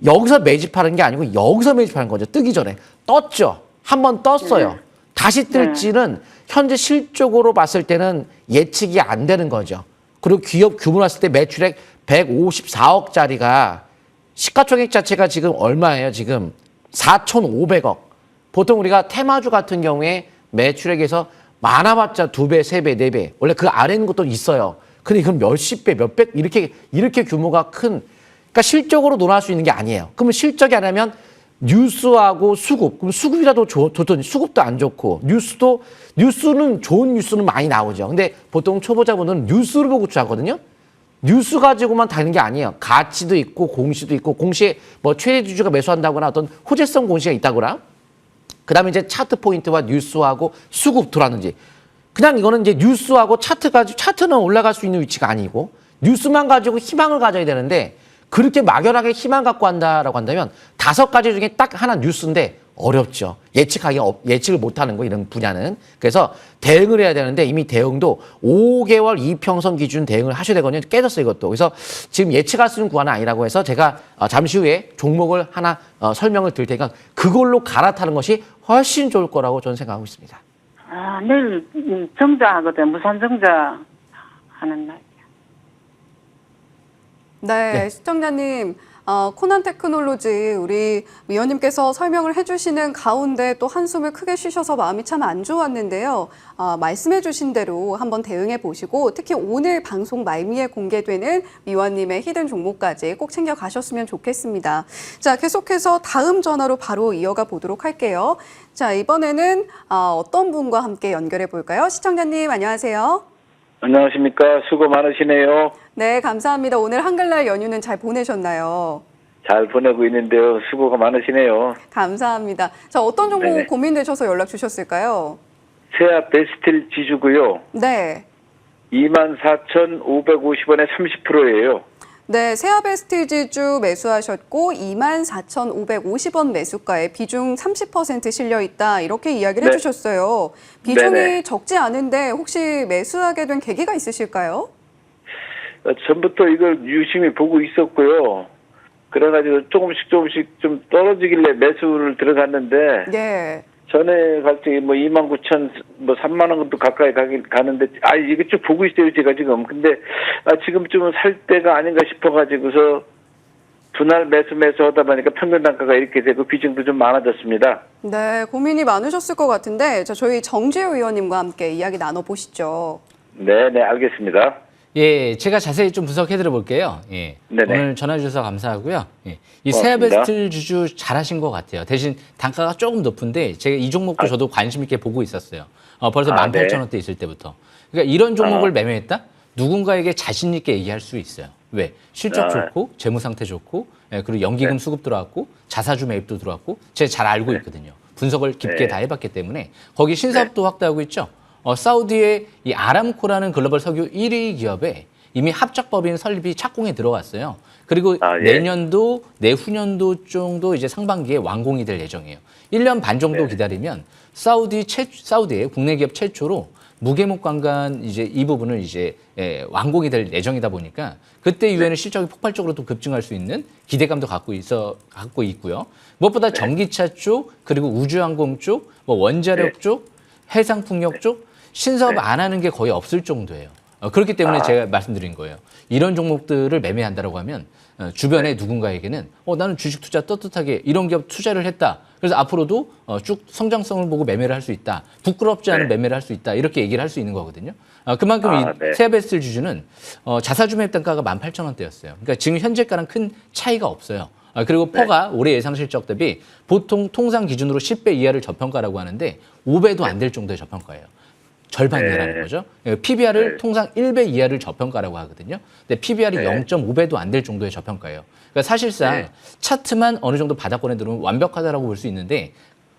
여기서 매집하는 게 아니고 여기서 매집하는 거죠. 뜨기 전에. 떴죠. 한번 떴어요. 다시 뜰지는 현재 실적으로 봤을 때는 예측이 안 되는 거죠. 그리고 기업 규모로 봤을 때 매출액 154억짜리가 시가총액 자체가 지금 얼마예요? 지금 4,500억. 보통 우리가 테마주 같은 경우에 매출액에서 많아봤자 2배, 3배, 4배. 원래 그 아래 있는 것도 있어요. 근데 그럼 몇십 배, 몇백 이렇게 규모가 큰. 그러니까 실적으로 논할 수 있는 게 아니에요. 그러면 실적이 아니면 뉴스하고 수급. 그럼 수급이라도 좋더니 수급도 안 좋고 뉴스는 좋은 뉴스는 많이 나오죠. 근데 보통 초보자분들은 뉴스를 보고 투자하거든요. 뉴스 가지고만 다는 게 아니에요. 가치도 있고 공시도 있고 공시에 뭐 최대 주주가 매수한다거나 어떤 호재성 공시가 있다거나 그다음에 이제 차트 포인트와 뉴스하고 수급 들어왔는지 그냥 이거는 이제 뉴스하고 차트는 올라갈 수 있는 위치가 아니고 뉴스만 가지고 희망을 가져야 되는데 그렇게 막연하게 희망 갖고 한다라고 한다면 5가지 중에 딱 하나 뉴스인데 어렵죠. 예측을 못하는 거 이런 분야는. 그래서 대응을 해야 되는데 이미 대응도 5개월 이평선 기준 대응을 하셔야 되거든요. 깨졌어요 이것도. 그래서 지금 예측할 수 있는 구간은 아니라고 해서 제가 잠시 후에 종목을 하나 설명을 드릴 테니까 그걸로 갈아타는 것이 훨씬 좋을 거라고 저는 생각하고 있습니다. 아, 내일 정자하거든. 무산정자 하는 날. 네, 시청자님, 코난 테크놀로지 우리 위원님께서 설명을 해주시는 가운데 또 한숨을 크게 쉬셔서 마음이 참 안 좋았는데요. 말씀해주신 대로 한번 대응해 보시고 특히 오늘 방송 말미에 공개되는 위원님의 히든 종목까지 꼭 챙겨 가셨으면 좋겠습니다. 자, 계속해서 다음 전화로 바로 이어가 보도록 할게요. 자, 이번에는 어떤 분과 함께 연결해 볼까요? 시청자님, 안녕하세요. 안녕하십니까. 수고 많으시네요. 네, 감사합니다. 오늘 한글날 연휴는 잘 보내셨나요? 잘 보내고 있는데요. 수고가 많으시네요. 감사합니다. 자, 어떤 종목 네네. 고민되셔서 연락 주셨을까요? 세아 베스틸 지주고요. 네. 24,550원에 30%예요. 네, 세아베스트 지주 매수하셨고 24,550원 매수가에 비중 30% 실려 있다. 이렇게 이야기를 네. 해주셨어요. 비중이 네네. 적지 않은데 혹시 매수하게 된 계기가 있으실까요? 전부터 이걸 유심히 보고 있었고요. 그래가지고 조금씩 좀 떨어지길래 매수를 들어갔는데 네. 전에 갈 때 뭐 29,000, 뭐 3만 원도 가까이 가는데 이게 쭉 보고 있어요 제가 지금. 근데 지금쯤은 살 때가 아닌가 싶어가지고서 분할 매수하다 보니까 평균 단가가 이렇게 되고 비중도 좀 많아졌습니다. 네, 고민이 많으셨을 것 같은데 자, 저희 정지우 의원님과 함께 이야기 나눠보시죠. 네, 알겠습니다. 예, 제가 자세히 좀 분석해드려 볼게요. 예. 네네. 오늘 전화 주셔서 감사하고요. 예. 이 고맙습니다. 세아베스트 주주 잘하신 것 같아요. 대신 단가가 조금 높은데 제가 이 종목도 저도 관심 있게 보고 있었어요. 벌써 18,000원대 있을 때부터. 그러니까 이런 종목을 매매했다? 누군가에게 자신 있게 얘기할 수 있어요. 왜? 실적 좋고 재무 상태 좋고 그리고 연기금 수급 들어왔고 자사주 매입도 들어왔고 제가 잘 알고 있거든요. 분석을 깊게 다 해봤기 때문에 거기 신사업도 확대하고 있죠. 사우디의 이 아람코라는 글로벌 석유 1위 기업에 이미 합작법인 설립이 착공에 들어갔어요. 그리고 내년도, 내후년도 정도 이제 상반기에 완공이 될 예정이에요. 1년 반 정도 기다리면 사우디의 국내 기업 최초로 무계목 관광 이제 이 부분을 이제 완공이 될 예정이다 보니까 그때 이후에는 실적이 폭발적으로 또 급증할 수 있는 기대감도 갖고 있고요. 무엇보다 전기차 쪽 그리고 우주항공 쪽, 뭐 원자력 쪽, 해상풍력 쪽 신사업 안 하는 게 거의 없을 정도예요. 그렇기 때문에 제가 말씀드린 거예요. 이런 종목들을 매매한다라고 하면 주변에 누군가에게는 나는 주식 투자 떳떳하게 이런 기업 투자를 했다. 그래서 앞으로도 쭉 성장성을 보고 매매를 할 수 있다. 부끄럽지 않은 매매를 할 수 있다. 이렇게 얘기를 할 수 있는 거거든요. 그만큼 이 세아베스트 주주는 자사주 매입 단가가 18,000원대였어요. 그러니까 지금 현재가랑 큰 차이가 없어요. 그리고 퍼가 올해 예상 실적 대비 보통 통상 기준으로 10배 이하를 저평가라고 하는데 5배도 안 될 정도의 저평가예요. 절반 이하라는 거죠. PBR을 통상 1배 이하를 저평가라고 하거든요. 근데 PBR이 0.5배도 안 될 정도의 저평가예요. 그러니까 사실상 차트만 어느 정도 바닥권에 들어오면 완벽하다라고 볼 수 있는데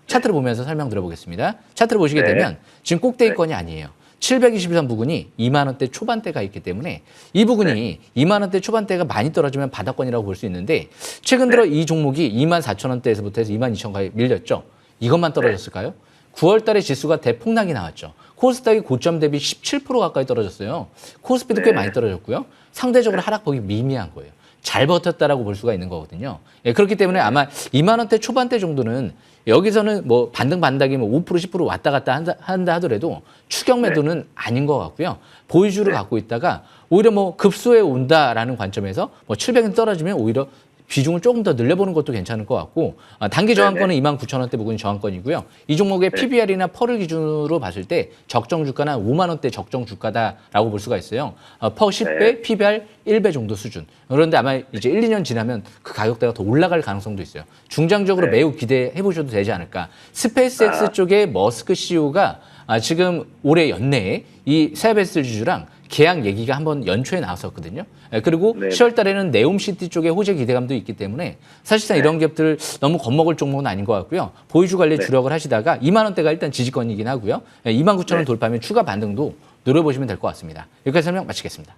차트를 보면서 설명 드려보겠습니다. 차트를 보시게 되면 지금 꼭대기권이 아니에요. 723 부근이 2만 원대 초반대가 있기 때문에 이 부근이 2만 원대 초반대가 많이 떨어지면 바닥권이라고 볼 수 있는데 최근 들어 이 종목이 2만 4천 원대에서부터 해서 2만 2천 원까지 밀렸죠. 이것만 떨어졌을까요? 9월 달에 지수가 대폭락이 나왔죠. 코스닥이 고점 대비 17% 가까이 떨어졌어요. 코스피도 꽤 많이 떨어졌고요. 상대적으로 하락폭이 미미한 거예요. 잘 버텼다라고 볼 수가 있는 거거든요. 그렇기 때문에 아마 2만 원대 초반대 정도는 여기서는 뭐 반등 반닥이 뭐 5% 10% 왔다 갔다 한다 하더라도 추격 매도는 아닌 것 같고요. 보유주를 갖고 있다가 오히려 뭐 급소해 온다라는 관점에서 뭐 700원 떨어지면 오히려 비중을 조금 더 늘려보는 것도 괜찮을 것 같고 단기 저항권은 29,000원대 부근이 저항권이고요. 이 종목의 PBR이나 펄을 기준으로 봤을 때 적정 주가는 5만 원대 적정 주가다라고 볼 수가 있어요. 펄 10배, PBR 1배 정도 수준. 그런데 아마 이제 1, 2년 지나면 그 가격대가 더 올라갈 가능성도 있어요. 중장적으로 매우 기대해 보셔도 되지 않을까. 스페이스X 쪽에 머스크 CEO가 지금 올해 연내에 이 세아베스 지주랑 계약 얘기가 한번 연초에 나왔었거든요. 그리고 10월 달에는 네옴시티 쪽에 호재 기대감도 있기 때문에 사실상 이런 기업들 너무 겁먹을 종목은 아닌 것 같고요. 보유주 관리에 주력을 하시다가 2만 원대가 일단 지지권이긴 하고요. 29,000원 돌파하면 추가 반등도 노려보시면 될 것 같습니다. 여기까지 설명 마치겠습니다.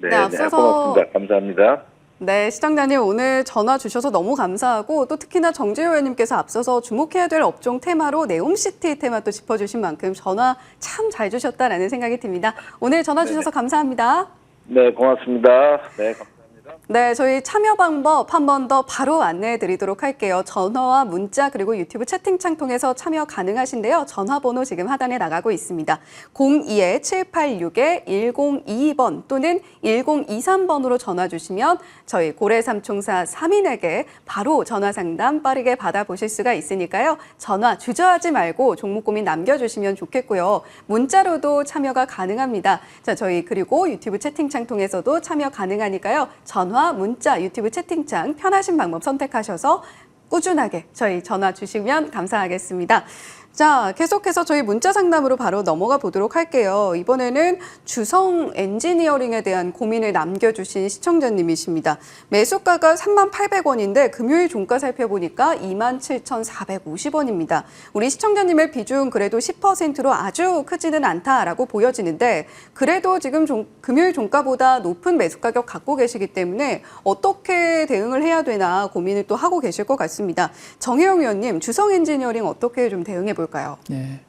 네, 앞서서 고맙습니다. 감사합니다. 네, 시장님 오늘 전화 주셔서 너무 감사하고 또 특히나 정재호 의원님께서 앞서서 주목해야 될 업종 테마로 네옴시티 테마 또 짚어주신 만큼 전화 참 잘 주셨다라는 생각이 듭니다. 오늘 전화 주셔서 감사합니다. 네, 고맙습니다. 네, 감사합니다. 네, 저희 참여 방법 한 번 더 바로 안내해 드리도록 할게요. 전화와 문자 그리고 유튜브 채팅창 통해서 참여 가능하신데요. 전화번호 지금 하단에 나가고 있습니다. 02-786-1022번 또는 1023번으로 전화 주시면 저희 고래삼총사 3인에게 바로 전화 상담 빠르게 받아보실 수가 있으니까요. 전화 주저하지 말고 종목 고민 남겨주시면 좋겠고요. 문자로도 참여가 가능합니다. 자, 저희 그리고 유튜브 채팅창 통해서도 참여 가능하니까요. 전화, 문자, 유튜브 채팅창 편하신 방법 선택하셔서 꾸준하게 저희 전화 주시면 감사하겠습니다. 자, 계속해서 저희 문자 상담으로 바로 넘어가 보도록 할게요. 이번에는 주성 엔지니어링에 대한 고민을 남겨주신 시청자님이십니다. 매수가가 38,800원인데 금요일 종가 살펴보니까 27,450원입니다. 우리 시청자님의 비중 그래도 10%로 아주 크지는 않다라고 보여지는데 그래도 지금 금요일 종가보다 높은 매수 가격 갖고 계시기 때문에 어떻게 대응을 해야 되나 고민을 또 하고 계실 것 같습니다. 정혜영 의원님, 주성 엔지니어링 어떻게 좀 대응해 볼까요? 네.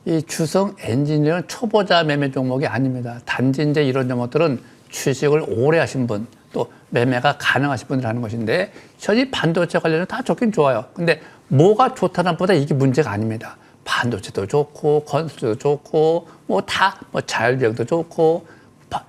이 주성 엔지니어는 초보자 매매 종목이 아닙니다. 단지 이제 이런 종목들은 주식을 오래 하신 분, 또 매매가 가능하신 분들 하는 것인데, 현재 반도체 관련은 다 좋긴 좋아요. 근데 뭐가 좋다는 것보다 이게 문제가 아닙니다. 반도체도 좋고, 건설도 좋고, 자율주행도 좋고,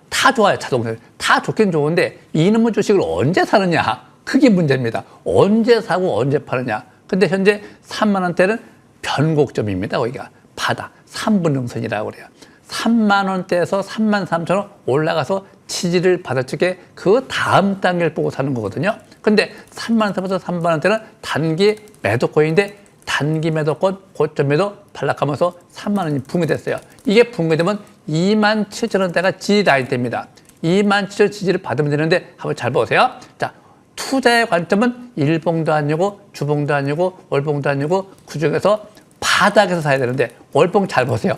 다 좋아요. 자동차. 다 좋긴 좋은데, 이놈의 주식을 언제 사느냐? 그게 문제입니다. 언제 사고 언제 파느냐? 근데 현재 3만 원대는 변곡점입니다. 거기가 바닥 3분음선이라고 그래요. 3만 원대에서 3만 3천 원 올라가서 지지를 받을 적에 그 다음 단계를 보고 사는 거거든요. 근데 3만 원대부터 3만 원대는 단기 매도권인데 단기 매도권 고점에도 반락하면서 3만 원이 붕괴됐어요. 이게 붕괴되면 2만 7천 원대가 지지 라인 됩니다. 2만 7천 원 지지를 받으면 되는데 한번 잘 보세요. 자, 투자의 관점은 일봉도 아니고 주봉도 아니고 월봉도 아니고 그중에서 바닥에서 사야 되는데 월봉 잘 보세요.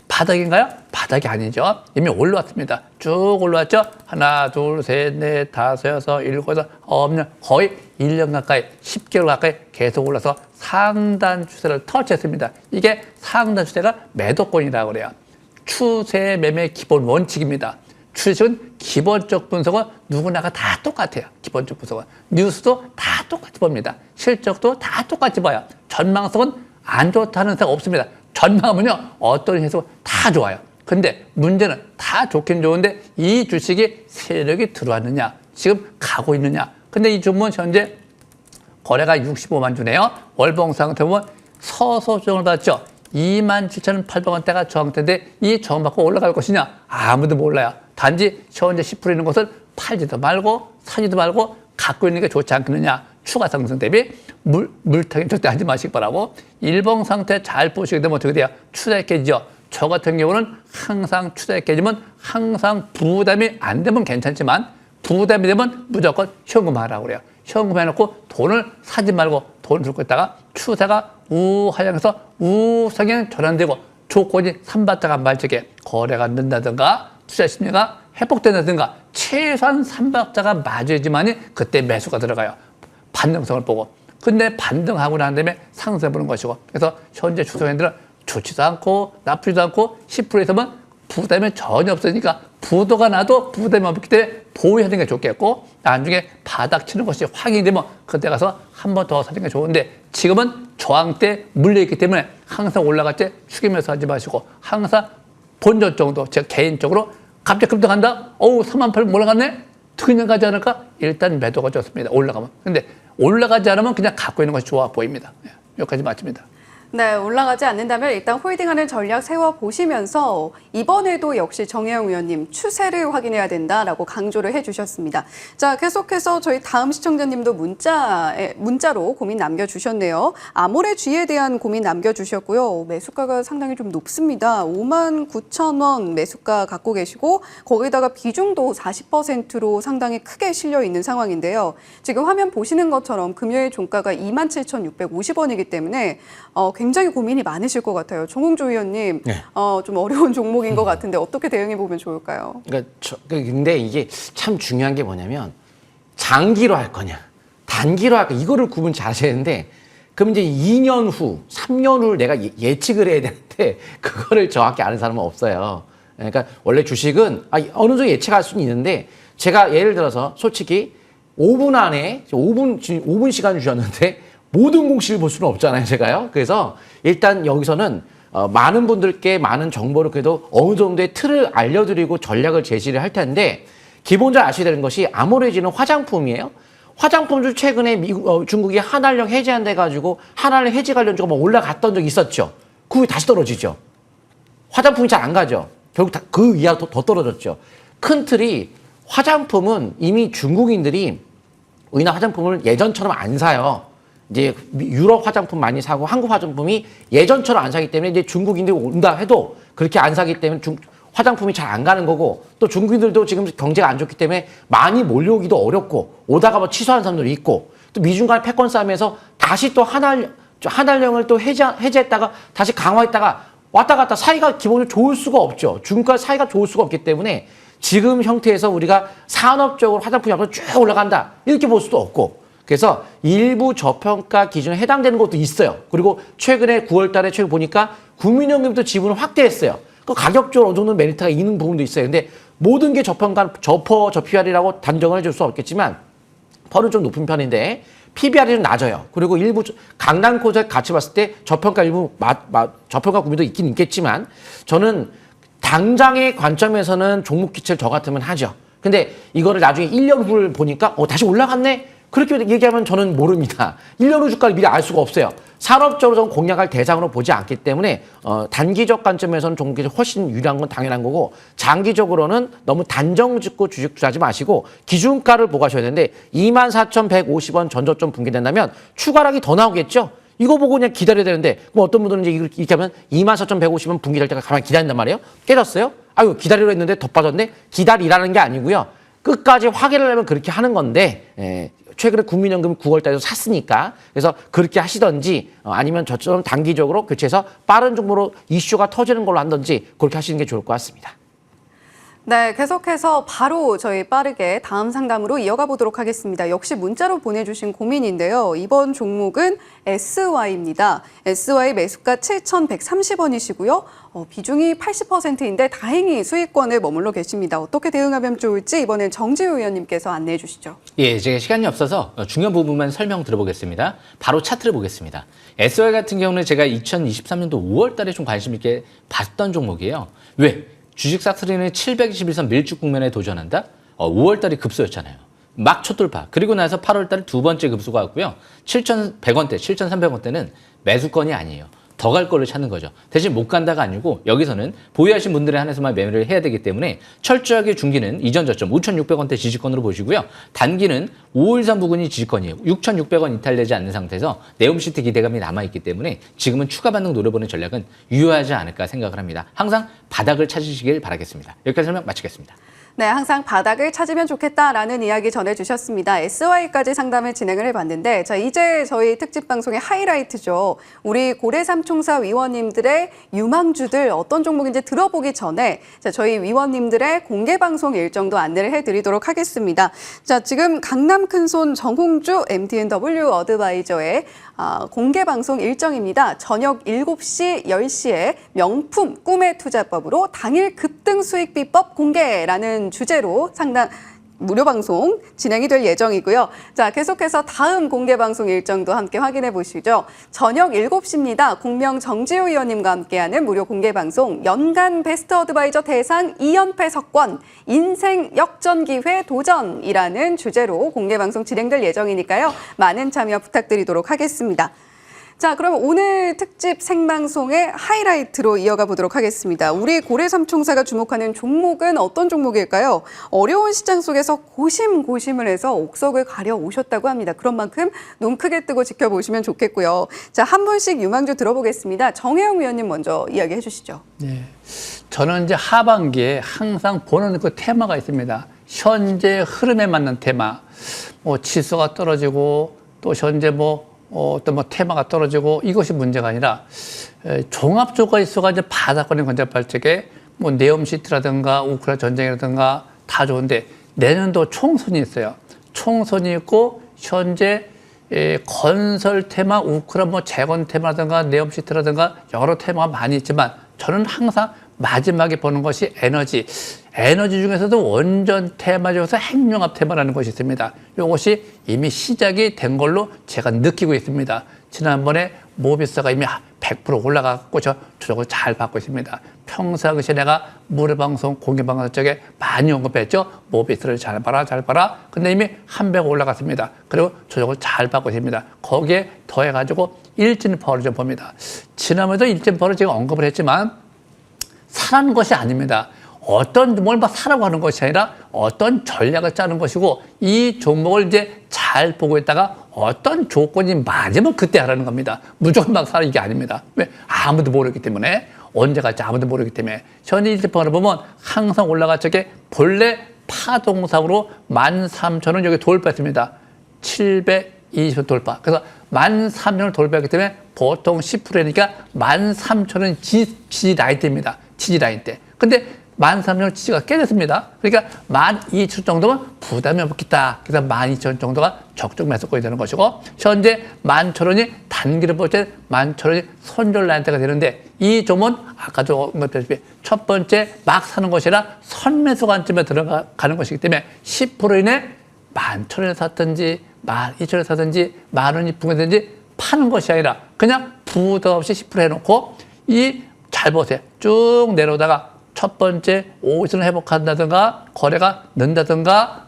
바닥인가요? 바닥이 아니죠. 이미 올라왔습니다. 쭉 올라왔죠. 하나, 둘, 셋, 넷, 다섯, 여섯, 일곱, 여덟, 아홉 년 거의 1년 가까이 10개월 가까이 계속 올라서 상단 추세를 터치했습니다. 이게 상단 추세가 매도권이라고 그래요. 추세 매매 기본 원칙입니다. 주식은 기본적 분석은 누구나가 다 똑같아요. 기본적 분석은. 뉴스도 다 똑같이 봅니다. 실적도 다 똑같이 봐요. 전망성은 안 좋다는 생각 없습니다. 전망하면요, 어떤 해석 다 좋아요. 근데 문제는 다 좋긴 좋은데 이 주식이 세력이 들어왔느냐, 지금 가고 있느냐. 근데 이 주문 현재 거래가 65만 주네요. 월봉 상태 보면 서서 조정을 받았죠. 27,800원대가 저항대인데 이 저항 받고 올라갈 것이냐? 아무도 몰라요. 단지 현재 10% 있는 것을 팔지도 말고 사지도 말고 갖고 있는 게 좋지 않겠느냐. 추가 상승 대비 물타기 절대 하지 마시기 바라고. 일봉 상태 잘 보시게 되면 어떻게 돼요? 추세에 깨지죠. 저 같은 경우는 항상 추세에 깨지면 항상 부담이 안 되면 괜찮지만 부담이 되면 무조건 현금하라고 그래요. 현금 해놓고 돈을 사지 말고 돈을 들고 있다가 추세가 우하향해서 우상향 전환되고 조건이 삼바짝한 발적에 거래가 는다든가 투자 심리가 회복된다든가 최소한 삼박자가 맞아야지만이 그때 매수가 들어가요. 반등성을 보고. 근데 반등하고 난 다음에 상승해 보는 것이고. 그래서 현재 주성현들은 좋지도 않고 나쁘지도 않고 10%에서만 부담이 전혀 없으니까 부도가 나도 부담이 없기 때문에 보유하는 게 좋겠고 나중에 바닥 치는 것이 확인이 되면 그때 가서 한 번 더 사는 게 좋은데 지금은 저항 때 물려있기 때문에 항상 올라갈 때 축이면서 하지 마시고 항상 본전 정도 제가 개인적으로 갑자기 급등한다? 38,000원 올라갔네? 그냥 가지 않을까? 일단 매도가 좋습니다. 올라가면. 근데 올라가지 않으면 그냥 갖고 있는 것이 좋아 보입니다. 여기까지 맞습니다. 네, 올라가지 않는다면 일단 홀딩하는 전략 세워보시면서 이번에도 역시 정혜영 의원님 추세를 확인해야 된다라고 강조를 해주셨습니다. 자, 계속해서 저희 다음 시청자님도 문자로 고민 남겨주셨네요. 아모레G에 대한 고민 남겨주셨고요. 매수가가 상당히 좀 높습니다. 59,000원 매수가 갖고 계시고 거기다가 비중도 40%로 상당히 크게 실려 있는 상황인데요. 지금 화면 보시는 것처럼 금요일 종가가 27,650원이기 때문에 굉장히 고민이 많으실 것 같아요. 정홍주 의원님, 네. 좀 어려운 종목인 것 같은데 어떻게 대응해 보면 좋을까요? 그러니까 근데 이게 참 중요한 게 뭐냐면 장기로 할 거냐, 단기로 할 거냐 이거를 구분 잘 하셔야 되는데 그럼 이제 2년 후, 3년 후를 내가 예측을 해야 되는데 그거를 정확히 아는 사람은 없어요. 그러니까 원래 주식은 어느 정도 예측할 수는 있는데 제가 예를 들어서 솔직히 5분 안에 5분 시간을 주셨는데 모든 공시를 볼 수는 없잖아요, 제가요. 그래서 일단 여기서는 많은 분들께 많은 정보를 그래도 어느 정도의 틀을 알려드리고 전략을 제시를 할 텐데 기본적으로 아셔야 되는 것이 아모레G는 화장품이에요. 화장품도 최근에 중국이 한알령 해제한다 해가지고 한알령 해제 관련주가 뭐 올라갔던 적이 있었죠. 그 후에 다시 떨어지죠. 화장품이 잘 안 가죠. 결국 그 이하로 더 떨어졌죠. 큰 틀이 화장품은 이미 중국인들이 우리나라 화장품을 예전처럼 안 사요. 이제 유럽 화장품 많이 사고 한국 화장품이 예전처럼 안 사기 때문에 이제 중국인들이 온다 해도 그렇게 안 사기 때문에 화장품이 잘 안 가는 거고 또 중국인들도 지금 경제가 안 좋기 때문에 많이 몰려오기도 어렵고 오다가 뭐 취소하는 사람들이 있고 또 미중 간의 패권 싸움에서 다시 또 한알령을 또 해제했다가 다시 강화했다가 왔다 갔다 사이가 기본적으로 좋을 수가 없죠. 중국과 사이가 좋을 수가 없기 때문에 지금 형태에서 우리가 산업적으로 화장품이 앞으로 쭉 올라간다 이렇게 볼 수도 없고 그래서 일부 저평가 기준에 해당되는 것도 있어요. 그리고 최근에 9월 달에 최근 보니까 국민연금도 지분을 확대했어요. 그 가격적으로 어느 정도 메리트가 있는 부분도 있어요. 근데 모든 게 저평가, 저 PR이라고 단정을 해줄 수 없겠지만 펄은 좀 높은 편인데 PBR이 좀 낮아요. 그리고 일부 강남코스닥 같이 봤을 때 저평가 일부 저평가 구민도 있긴 있겠지만 저는 당장의 관점에서는 종목 기체를 저 같으면 하죠. 근데 이거를 나중에 1년 후를 보니까 다시 올라갔네? 그렇게 얘기하면 저는 모릅니다. 1년 후 주가를 미리 알 수가 없어요. 산업적으로 저는 공략할 대상으로 보지 않기 때문에 단기적 관점에서는 종목이 훨씬 유리한 건 당연한 거고 장기적으로는 너무 단정 짓고 주식 투자하지 마시고 기준가를 보고 하셔야 되는데 24,150원 전저점 붕괴된다면 추가락이 더 나오겠죠. 이거 보고 그냥 기다려야 되는데 그럼 어떤 분들은 이제 이렇게 하면 24,150원 붕괴될 때까지 가만히 기다린단 말이에요. 깨졌어요? 아유 기다리려 했는데 더 빠졌네? 기다리라는 게 아니고요. 끝까지 확인을 하면 그렇게 하는 건데 최근에 국민연금 9월 달에도 샀으니까 그래서 그렇게 하시던지 아니면 저처럼 단기적으로 교체해서 빠른 종목으로 이슈가 터지는 걸로 한던지 그렇게 하시는 게 좋을 것 같습니다. 네, 계속해서 바로 저희 빠르게 다음 상담으로 이어가 보도록 하겠습니다. 역시 문자로 보내주신 고민인데요. 이번 종목은 SY입니다. SY 매수가 7,130원이시고요. 비중이 80%인데 다행히 수익권에 머물러 계십니다. 어떻게 대응하면 좋을지 이번엔 정지우 의원님께서 안내해 주시죠. 예, 제가 시간이 없어서 중요한 부분만 설명 들어보겠습니다. 바로 차트를 보겠습니다. SY 같은 경우는 제가 2023년도 5월 달에 좀 관심 있게 봤던 종목이에요. 왜? 주식 싹트리는 721선 밀집 국면에 도전한다? 5월 달이 급소였잖아요. 막 초돌파. 그리고 나서 8월 달에 두 번째 급소가 왔고요. 7,100원대, 7,300원대는 매수권이 아니에요. 더 갈 거를 찾는 거죠. 대신 못 간다가 아니고 여기서는 보유하신 분들에 한해서만 매매를 해야 되기 때문에 철저하게 중기는 이전 저점 5,600원대 지지권으로 보시고요. 단기는 5일선 부근이 지지권이에요. 6,600원 이탈되지 않는 상태에서 네옴시티 기대감이 남아있기 때문에 지금은 추가 반등 노려보는 전략은 유효하지 않을까 생각을 합니다. 항상 바닥을 찾으시길 바라겠습니다. 여기까지 설명 마치겠습니다. 네, 항상 바닥을 찾으면 좋겠다라는 이야기 전해주셨습니다. SY까지 상담을 진행을 해봤는데 자 이제 저희 특집 방송의 하이라이트죠. 우리 고래삼총사 위원님들의 유망주들 어떤 종목인지 들어보기 전에 자 저희 위원님들의 공개 방송 일정도 안내를 해드리도록 하겠습니다. 자 지금 강남 큰손 정홍주 MTNW 어드바이저의 공개 방송 일정입니다. 저녁 7시, 10시에 명품 꿈의 투자법으로 당일 급등 수익 비법 공개라는 주제로 무료 방송 진행이 될 예정이고요. 자, 계속해서 다음 공개 방송 일정도 함께 확인해 보시죠. 저녁 7시입니다. 공명 정지호 의원님과 함께하는 무료 공개 방송 연간 베스트 어드바이저 대상 2연패 석권 인생 역전 기회 도전이라는 주제로 공개 방송 진행될 예정이니까요. 많은 참여 부탁드리도록 하겠습니다. 자, 그럼 오늘 특집 생방송의 하이라이트로 이어가 보도록 하겠습니다. 우리 고래삼총사가 주목하는 종목은 어떤 종목일까요? 어려운 시장 속에서 고심고심을 해서 옥석을 가려 오셨다고 합니다. 그런 만큼 눈 크게 뜨고 지켜보시면 좋겠고요. 자, 한 분씩 유망주 들어보겠습니다. 정혜영 위원님 먼저 이야기해 주시죠. 네. 저는 이제 하반기에 항상 보는 그 테마가 있습니다. 현재 흐름에 맞는 테마. 뭐 지수가 떨어지고 또 현재 어떤 테마가 떨어지고 이것이 문제가 아니라 종합적으로 있어가 이제 바닥권에 건접할 적에 네옴시티라든가 우크라이나 전쟁이라든가 다 좋은데 내년도 총선이 있어요. 총선이 있고 현재 건설 테마, 우크라이나 재건 테마라든가 네옴시티라든가 여러 테마가 많이 있지만 저는 항상 마지막에 보는 것이 에너지 중에서도 원전 테마 중에서 핵융합 테마라는 것이 있습니다. 이것이 이미 시작이 된 걸로 제가 느끼고 있습니다. 지난번에 모비스가 이미 100% 올라가고 저쪽을 잘 받고 있습니다. 평상시에 내가 무료방송, 공개방송 쪽에 많이 언급했죠. 모비스를 잘 봐라. 근데 이미 한 배가 올라갔습니다. 그리고 저쪽을 잘 받고 있습니다. 거기에 더해가지고 일진파워를 좀 봅니다. 지난번에도 일진파워를 제가 언급을 했지만 사라는 것이 아닙니다. 어떤 뭘 사라고 하는 것이 아니라 어떤 전략을 짜는 것이고 이 종목을 이제 잘 보고 있다가 어떤 조건이 맞으면 그때 하라는 겁니다. 무조건 막 사라 이게 아닙니다. 왜? 아무도 모르기 때문에 언제 갈지 아무도 모르기 때문에 현재 일지평을 보면 항상 올라갈 적에 본래 파동상으로 13,000원 여기 돌파했습니다. 720원 돌파. 그래서 13,000원 돌파했기 때문에 보통 10%니까 13,000원 지지 라인대입니다. 지지 라인대. 근데 13,000원 지지가 깨졌습니다. 그러니까 12,000원 정도면 부담이 없겠다. 그래서 12,000원 정도가 적정 매수권이 되는 것이고 현재 11,000원이 단기를 볼 때 11,000원이 손절 라인대가 되는데 이 종목은 아까도 언급했다시피 첫 번째 막 사는 것이라 선매수 관점에 들어가는 것이기 때문에 10% 이내 11,000원에 샀든지 12,000원에 사든지 10,000원이 붕괴든지 파는 것이 아니라 그냥 부담 없이 10% 해놓고 잘 보세요. 쭉 내려오다가 첫 번째 5일선 회복한다든가 거래가 는다든가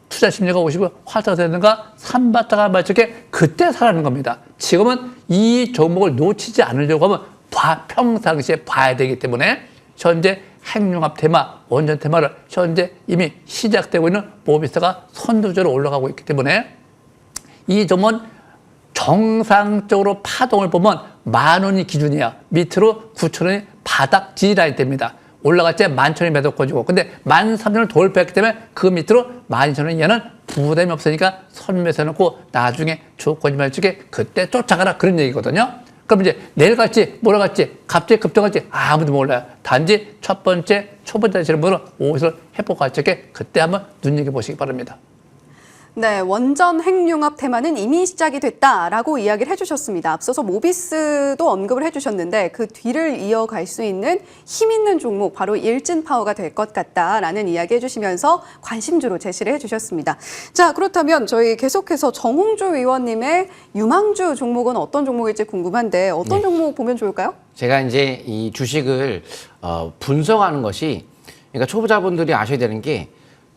투자 심리가 오시고 활성화 되든가 삼바타가 말적에 그때 사라는 겁니다. 지금은 이 종목을 놓치지 않으려고 하면 평상시에 봐야 되기 때문에 현재 핵융합 테마, 원전 테마를 현재 이미 시작되고 있는 모비스가 선두주로 올라가고 있기 때문에 이 종목은 정상적으로 파동을 보면 10,000원이 기준이야. 밑으로 9,000원이 바닥 지지라인 됩니다. 올라갈 때 11,000원이 매도권이고 근데 13,000원을 돌파했기 때문에 그 밑으로 12,000원이 얘는 부담이 없으니까 선매수해놓고 나중에 조건이 말적에 그때 쫓아가라 그런 얘기거든요. 그럼 이제 내일 갈지 모레 갈지 갑자기 급등할지 아무도 몰라요. 단지 첫 번째 초보자 되시는 분은 5일선 회복할 적에 그때 한번 눈여겨보시기 바랍니다. 네, 원전 핵융합 테마는 이미 시작이 됐다라고 이야기를 해주셨습니다. 앞서서 모비스도 언급을 해주셨는데 그 뒤를 이어갈 수 있는 힘 있는 종목 바로 일진파워가 될 것 같다라는 이야기 해주시면서 관심주로 제시를 해주셨습니다. 자, 그렇다면 저희 계속해서 정홍주 의원님의 유망주 종목은 어떤 종목일지 궁금한데 어떤 종목 보면 좋을까요? 제가 이제 이 주식을 분석하는 것이 그러니까 초보자분들이 아셔야 되는 게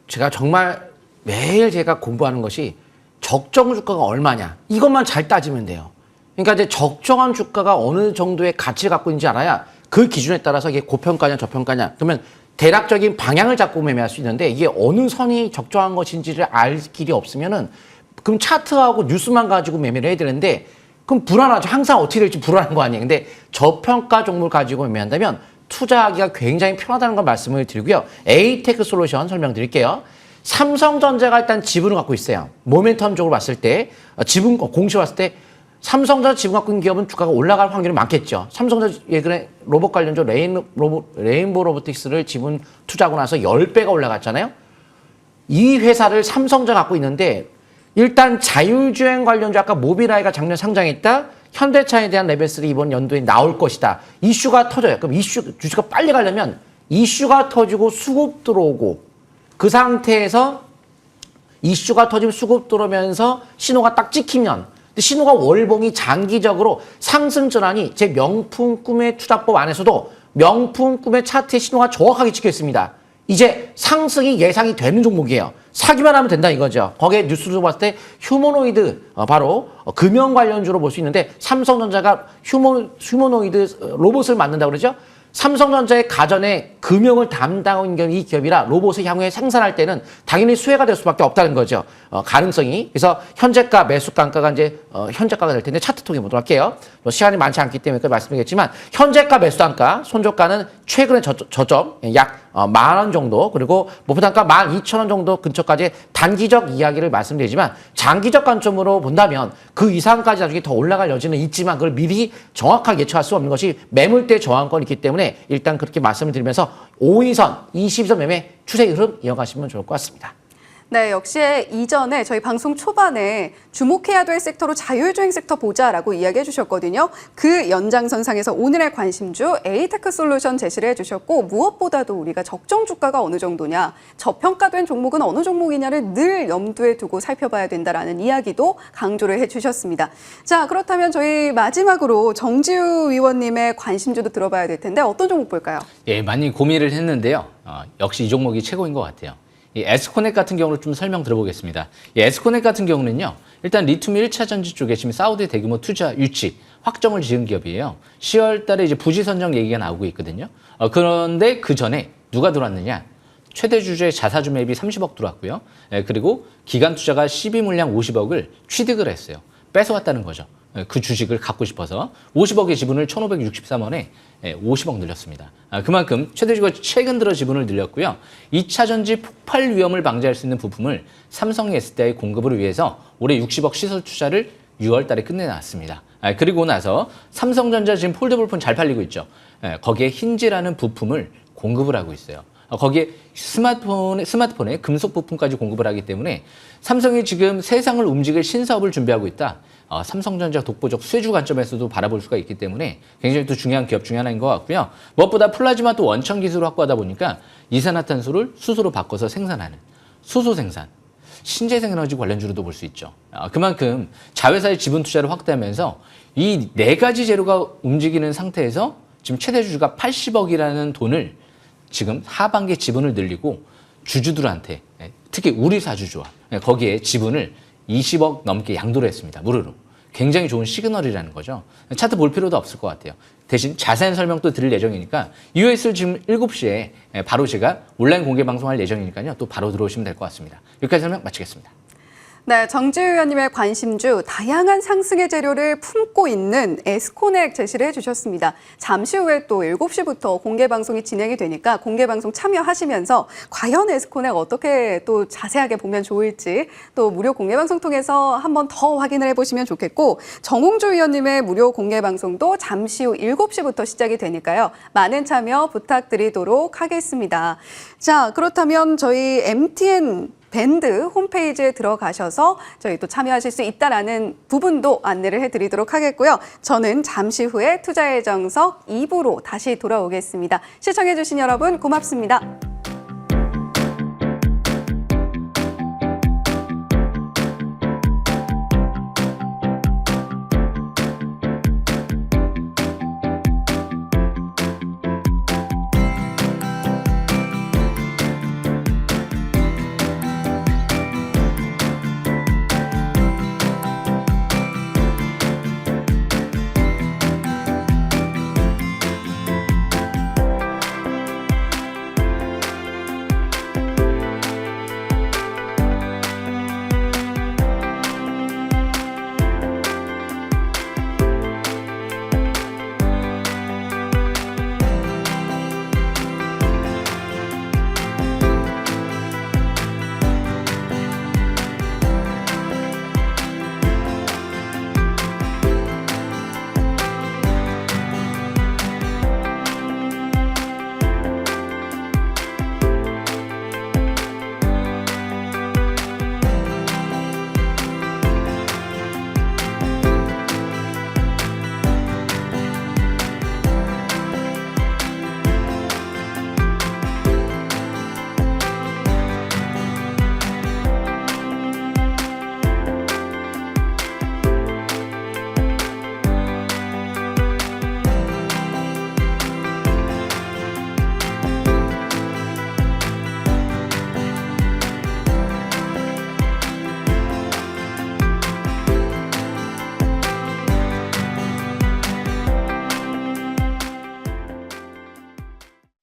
제가 정말 매일 제가 공부하는 것이 적정 주가가 얼마냐 이것만 잘 따지면 돼요. 그러니까 이제 적정한 주가가 어느 정도의 가치를 갖고 있는지 알아야 그 기준에 따라서 이게 고평가냐 저평가냐 그러면 대략적인 방향을 잡고 매매할 수 있는데 이게 어느 선이 적정한 것인지를 알 길이 없으면은 그럼 차트하고 뉴스만 가지고 매매를 해야 되는데 그럼 불안하죠. 항상 어떻게 될지 불안한 거 아니에요. 근데 저평가 종목을 가지고 매매한다면 투자하기가 굉장히 편하다는 걸 말씀을 드리고요. 에이테크 솔루션 설명드릴게요. 삼성전자가 일단 지분을 갖고 있어요. 모멘텀적으로 봤을 때 지분 공시 봤을 때 삼성전자 지분 갖고 있는 기업은 주가가 올라갈 확률이 많겠죠. 삼성전자 예전에 로봇 관련주 레인보우 로보틱스를 지분 투자하고 나서 10배가 올라갔잖아요. 이 회사를 삼성전자 갖고 있는데 일단 자율주행 관련주 아까 모비라이가 작년 상장했다. 현대차에 대한 레벨 3 이번 연도에 나올 것이다. 이슈가 터져요. 그럼 주식가 빨리 가려면 이슈가 터지고 수급 들어오고 그 상태에서 이슈가 터지면 수급 들어오면서 신호가 딱 찍히면 근데 신호가 월봉이 장기적으로 상승 전환이 제 명품 꿈의 투자법 안에서도 명품 꿈의 차트의 신호가 정확하게 찍혀 있습니다. 이제 상승이 예상이 되는 종목이에요. 사기만 하면 된다 이거죠. 거기에 뉴스로 봤을 때 휴머노이드 바로 금연 관련주로 볼 수 있는데 삼성전자가 휴머노이드 로봇을 만든다고 그러죠. 삼성전자의 가전에 금융을 담당하고 있는 이 기업이라 로봇을 향후에 생산할 때는 당연히 수혜가 될 수밖에 없다는 거죠. 가능성이. 그래서 현재가 매수가가 이제 현재가가 될 텐데 차트 통해 보도록 할게요. 시간이 많지 않기 때문에 말씀드리겠지만 현재가 매수단가, 손절가는 최근의 저점 약 10,000원 정도 그리고 목표단가 12,000원 정도 근처까지 단기적 이야기를 말씀드리지만 장기적 관점으로 본다면 그 이상까지 나중에 더 올라갈 여지는 있지만 그걸 미리 정확하게 예측할 수 없는 것이 매물대 저항권이 있기 때문에 일단 그렇게 말씀을 드리면서 5일선, 22선 매매 추세 흐름 이어가시면 좋을 것 같습니다. 네, 역시 이전에 저희 방송 초반에 주목해야 될 섹터로 자율주행 섹터 보자라고 이야기해 주셨거든요. 그 연장선상에서 오늘의 관심주 에이테크 솔루션 제시를 해주셨고 무엇보다도 우리가 적정 주가가 어느 정도냐, 저평가된 종목은 어느 종목이냐를 늘 염두에 두고 살펴봐야 된다라는 이야기도 강조를 해주셨습니다. 자, 그렇다면 저희 마지막으로 정지우 위원님의 관심주도 들어봐야 될 텐데 어떤 종목 볼까요? 예, 많이 고민을 했는데요. 역시 이 종목이 최고인 것 같아요. 이 에스코넥 같은 경우를 좀 설명 들어보겠습니다. 이 에스코넥 같은 경우는요, 일단 리튬 1차 전지 쪽에 지금 사우디 대규모 투자 유치 확정을 지은 기업이에요. 10월 달에 이제 부지 선정 얘기가 나오고 있거든요. 그런데 그 전에 누가 들어왔느냐? 최대 주주의 자사주 매입이 30억 들어왔고요. 그리고 기간 투자가 12 물량 50억을 취득을 했어요. 뺏어왔다는 거죠. 그 주식을 갖고 싶어서 50억의 지분을 1,563원에 50억 늘렸습니다. 그만큼 최대주가 최근 들어 지분을 늘렸고요. 2차 전지 폭발 위험을 방지할 수 있는 부품을 삼성이 SDI 공급을 위해서 올해 60억 시설 투자를 6월 달에 끝내놨습니다. 그리고 나서 삼성전자 지금 폴더블폰 잘 팔리고 있죠. 거기에 힌지라는 부품을 공급을 하고 있어요. 거기에 스마트폰에 금속 부품까지 공급을 하기 때문에 삼성이 지금 세상을 움직일 신사업을 준비하고 있다. 삼성전자 독보적 수혜주 관점에서도 바라볼 수가 있기 때문에 굉장히 또 중요한 기업 중에 하나인 것 같고요. 무엇보다 플라즈마 또 원천 기술을 확보하다 보니까 이산화탄소를 수소로 바꿔서 생산하는 수소 생산, 신재생 에너지 관련주로도 볼 수 있죠. 그만큼 자회사의 지분 투자를 확대하면서 이 네 가지 재료가 움직이는 상태에서 지금 최대 주주가 80억이라는 돈을 지금 하반기 지분을 늘리고 주주들한테 특히 우리 사주주와 거기에 지분을 20억 넘게 양도를 했습니다. 무료로. 굉장히 좋은 시그널이라는 거죠. 차트 볼 필요도 없을 것 같아요. 대신 자세한 설명도 드릴 예정이니까 US를 지금 7시에 바로 제가 온라인 공개 방송할 예정이니까요. 또 바로 들어오시면 될 것 같습니다. 여기까지 설명 마치겠습니다. 네, 정지우 의원님의 관심주 다양한 상승의 재료를 품고 있는 에스코넥 제시를 해주셨습니다. 잠시 후에 또 7시부터 공개 방송이 진행이 되니까 공개 방송 참여하시면서 과연 에스코넥 어떻게 또 자세하게 보면 좋을지 또 무료 공개 방송 통해서 한번 더 확인을 해보시면 좋겠고 정홍주 의원님의 무료 공개 방송도 잠시 후 7시부터 시작이 되니까요. 많은 참여 부탁드리도록 하겠습니다. 자, 그렇다면 저희 MTN 밴드 홈페이지에 들어가셔서 저희 또 참여하실 수 있다라는 부분도 안내를 해드리도록 하겠고요. 저는 잠시 후에 투자의 정석 2부로 다시 돌아오겠습니다. 시청해주신 여러분 고맙습니다.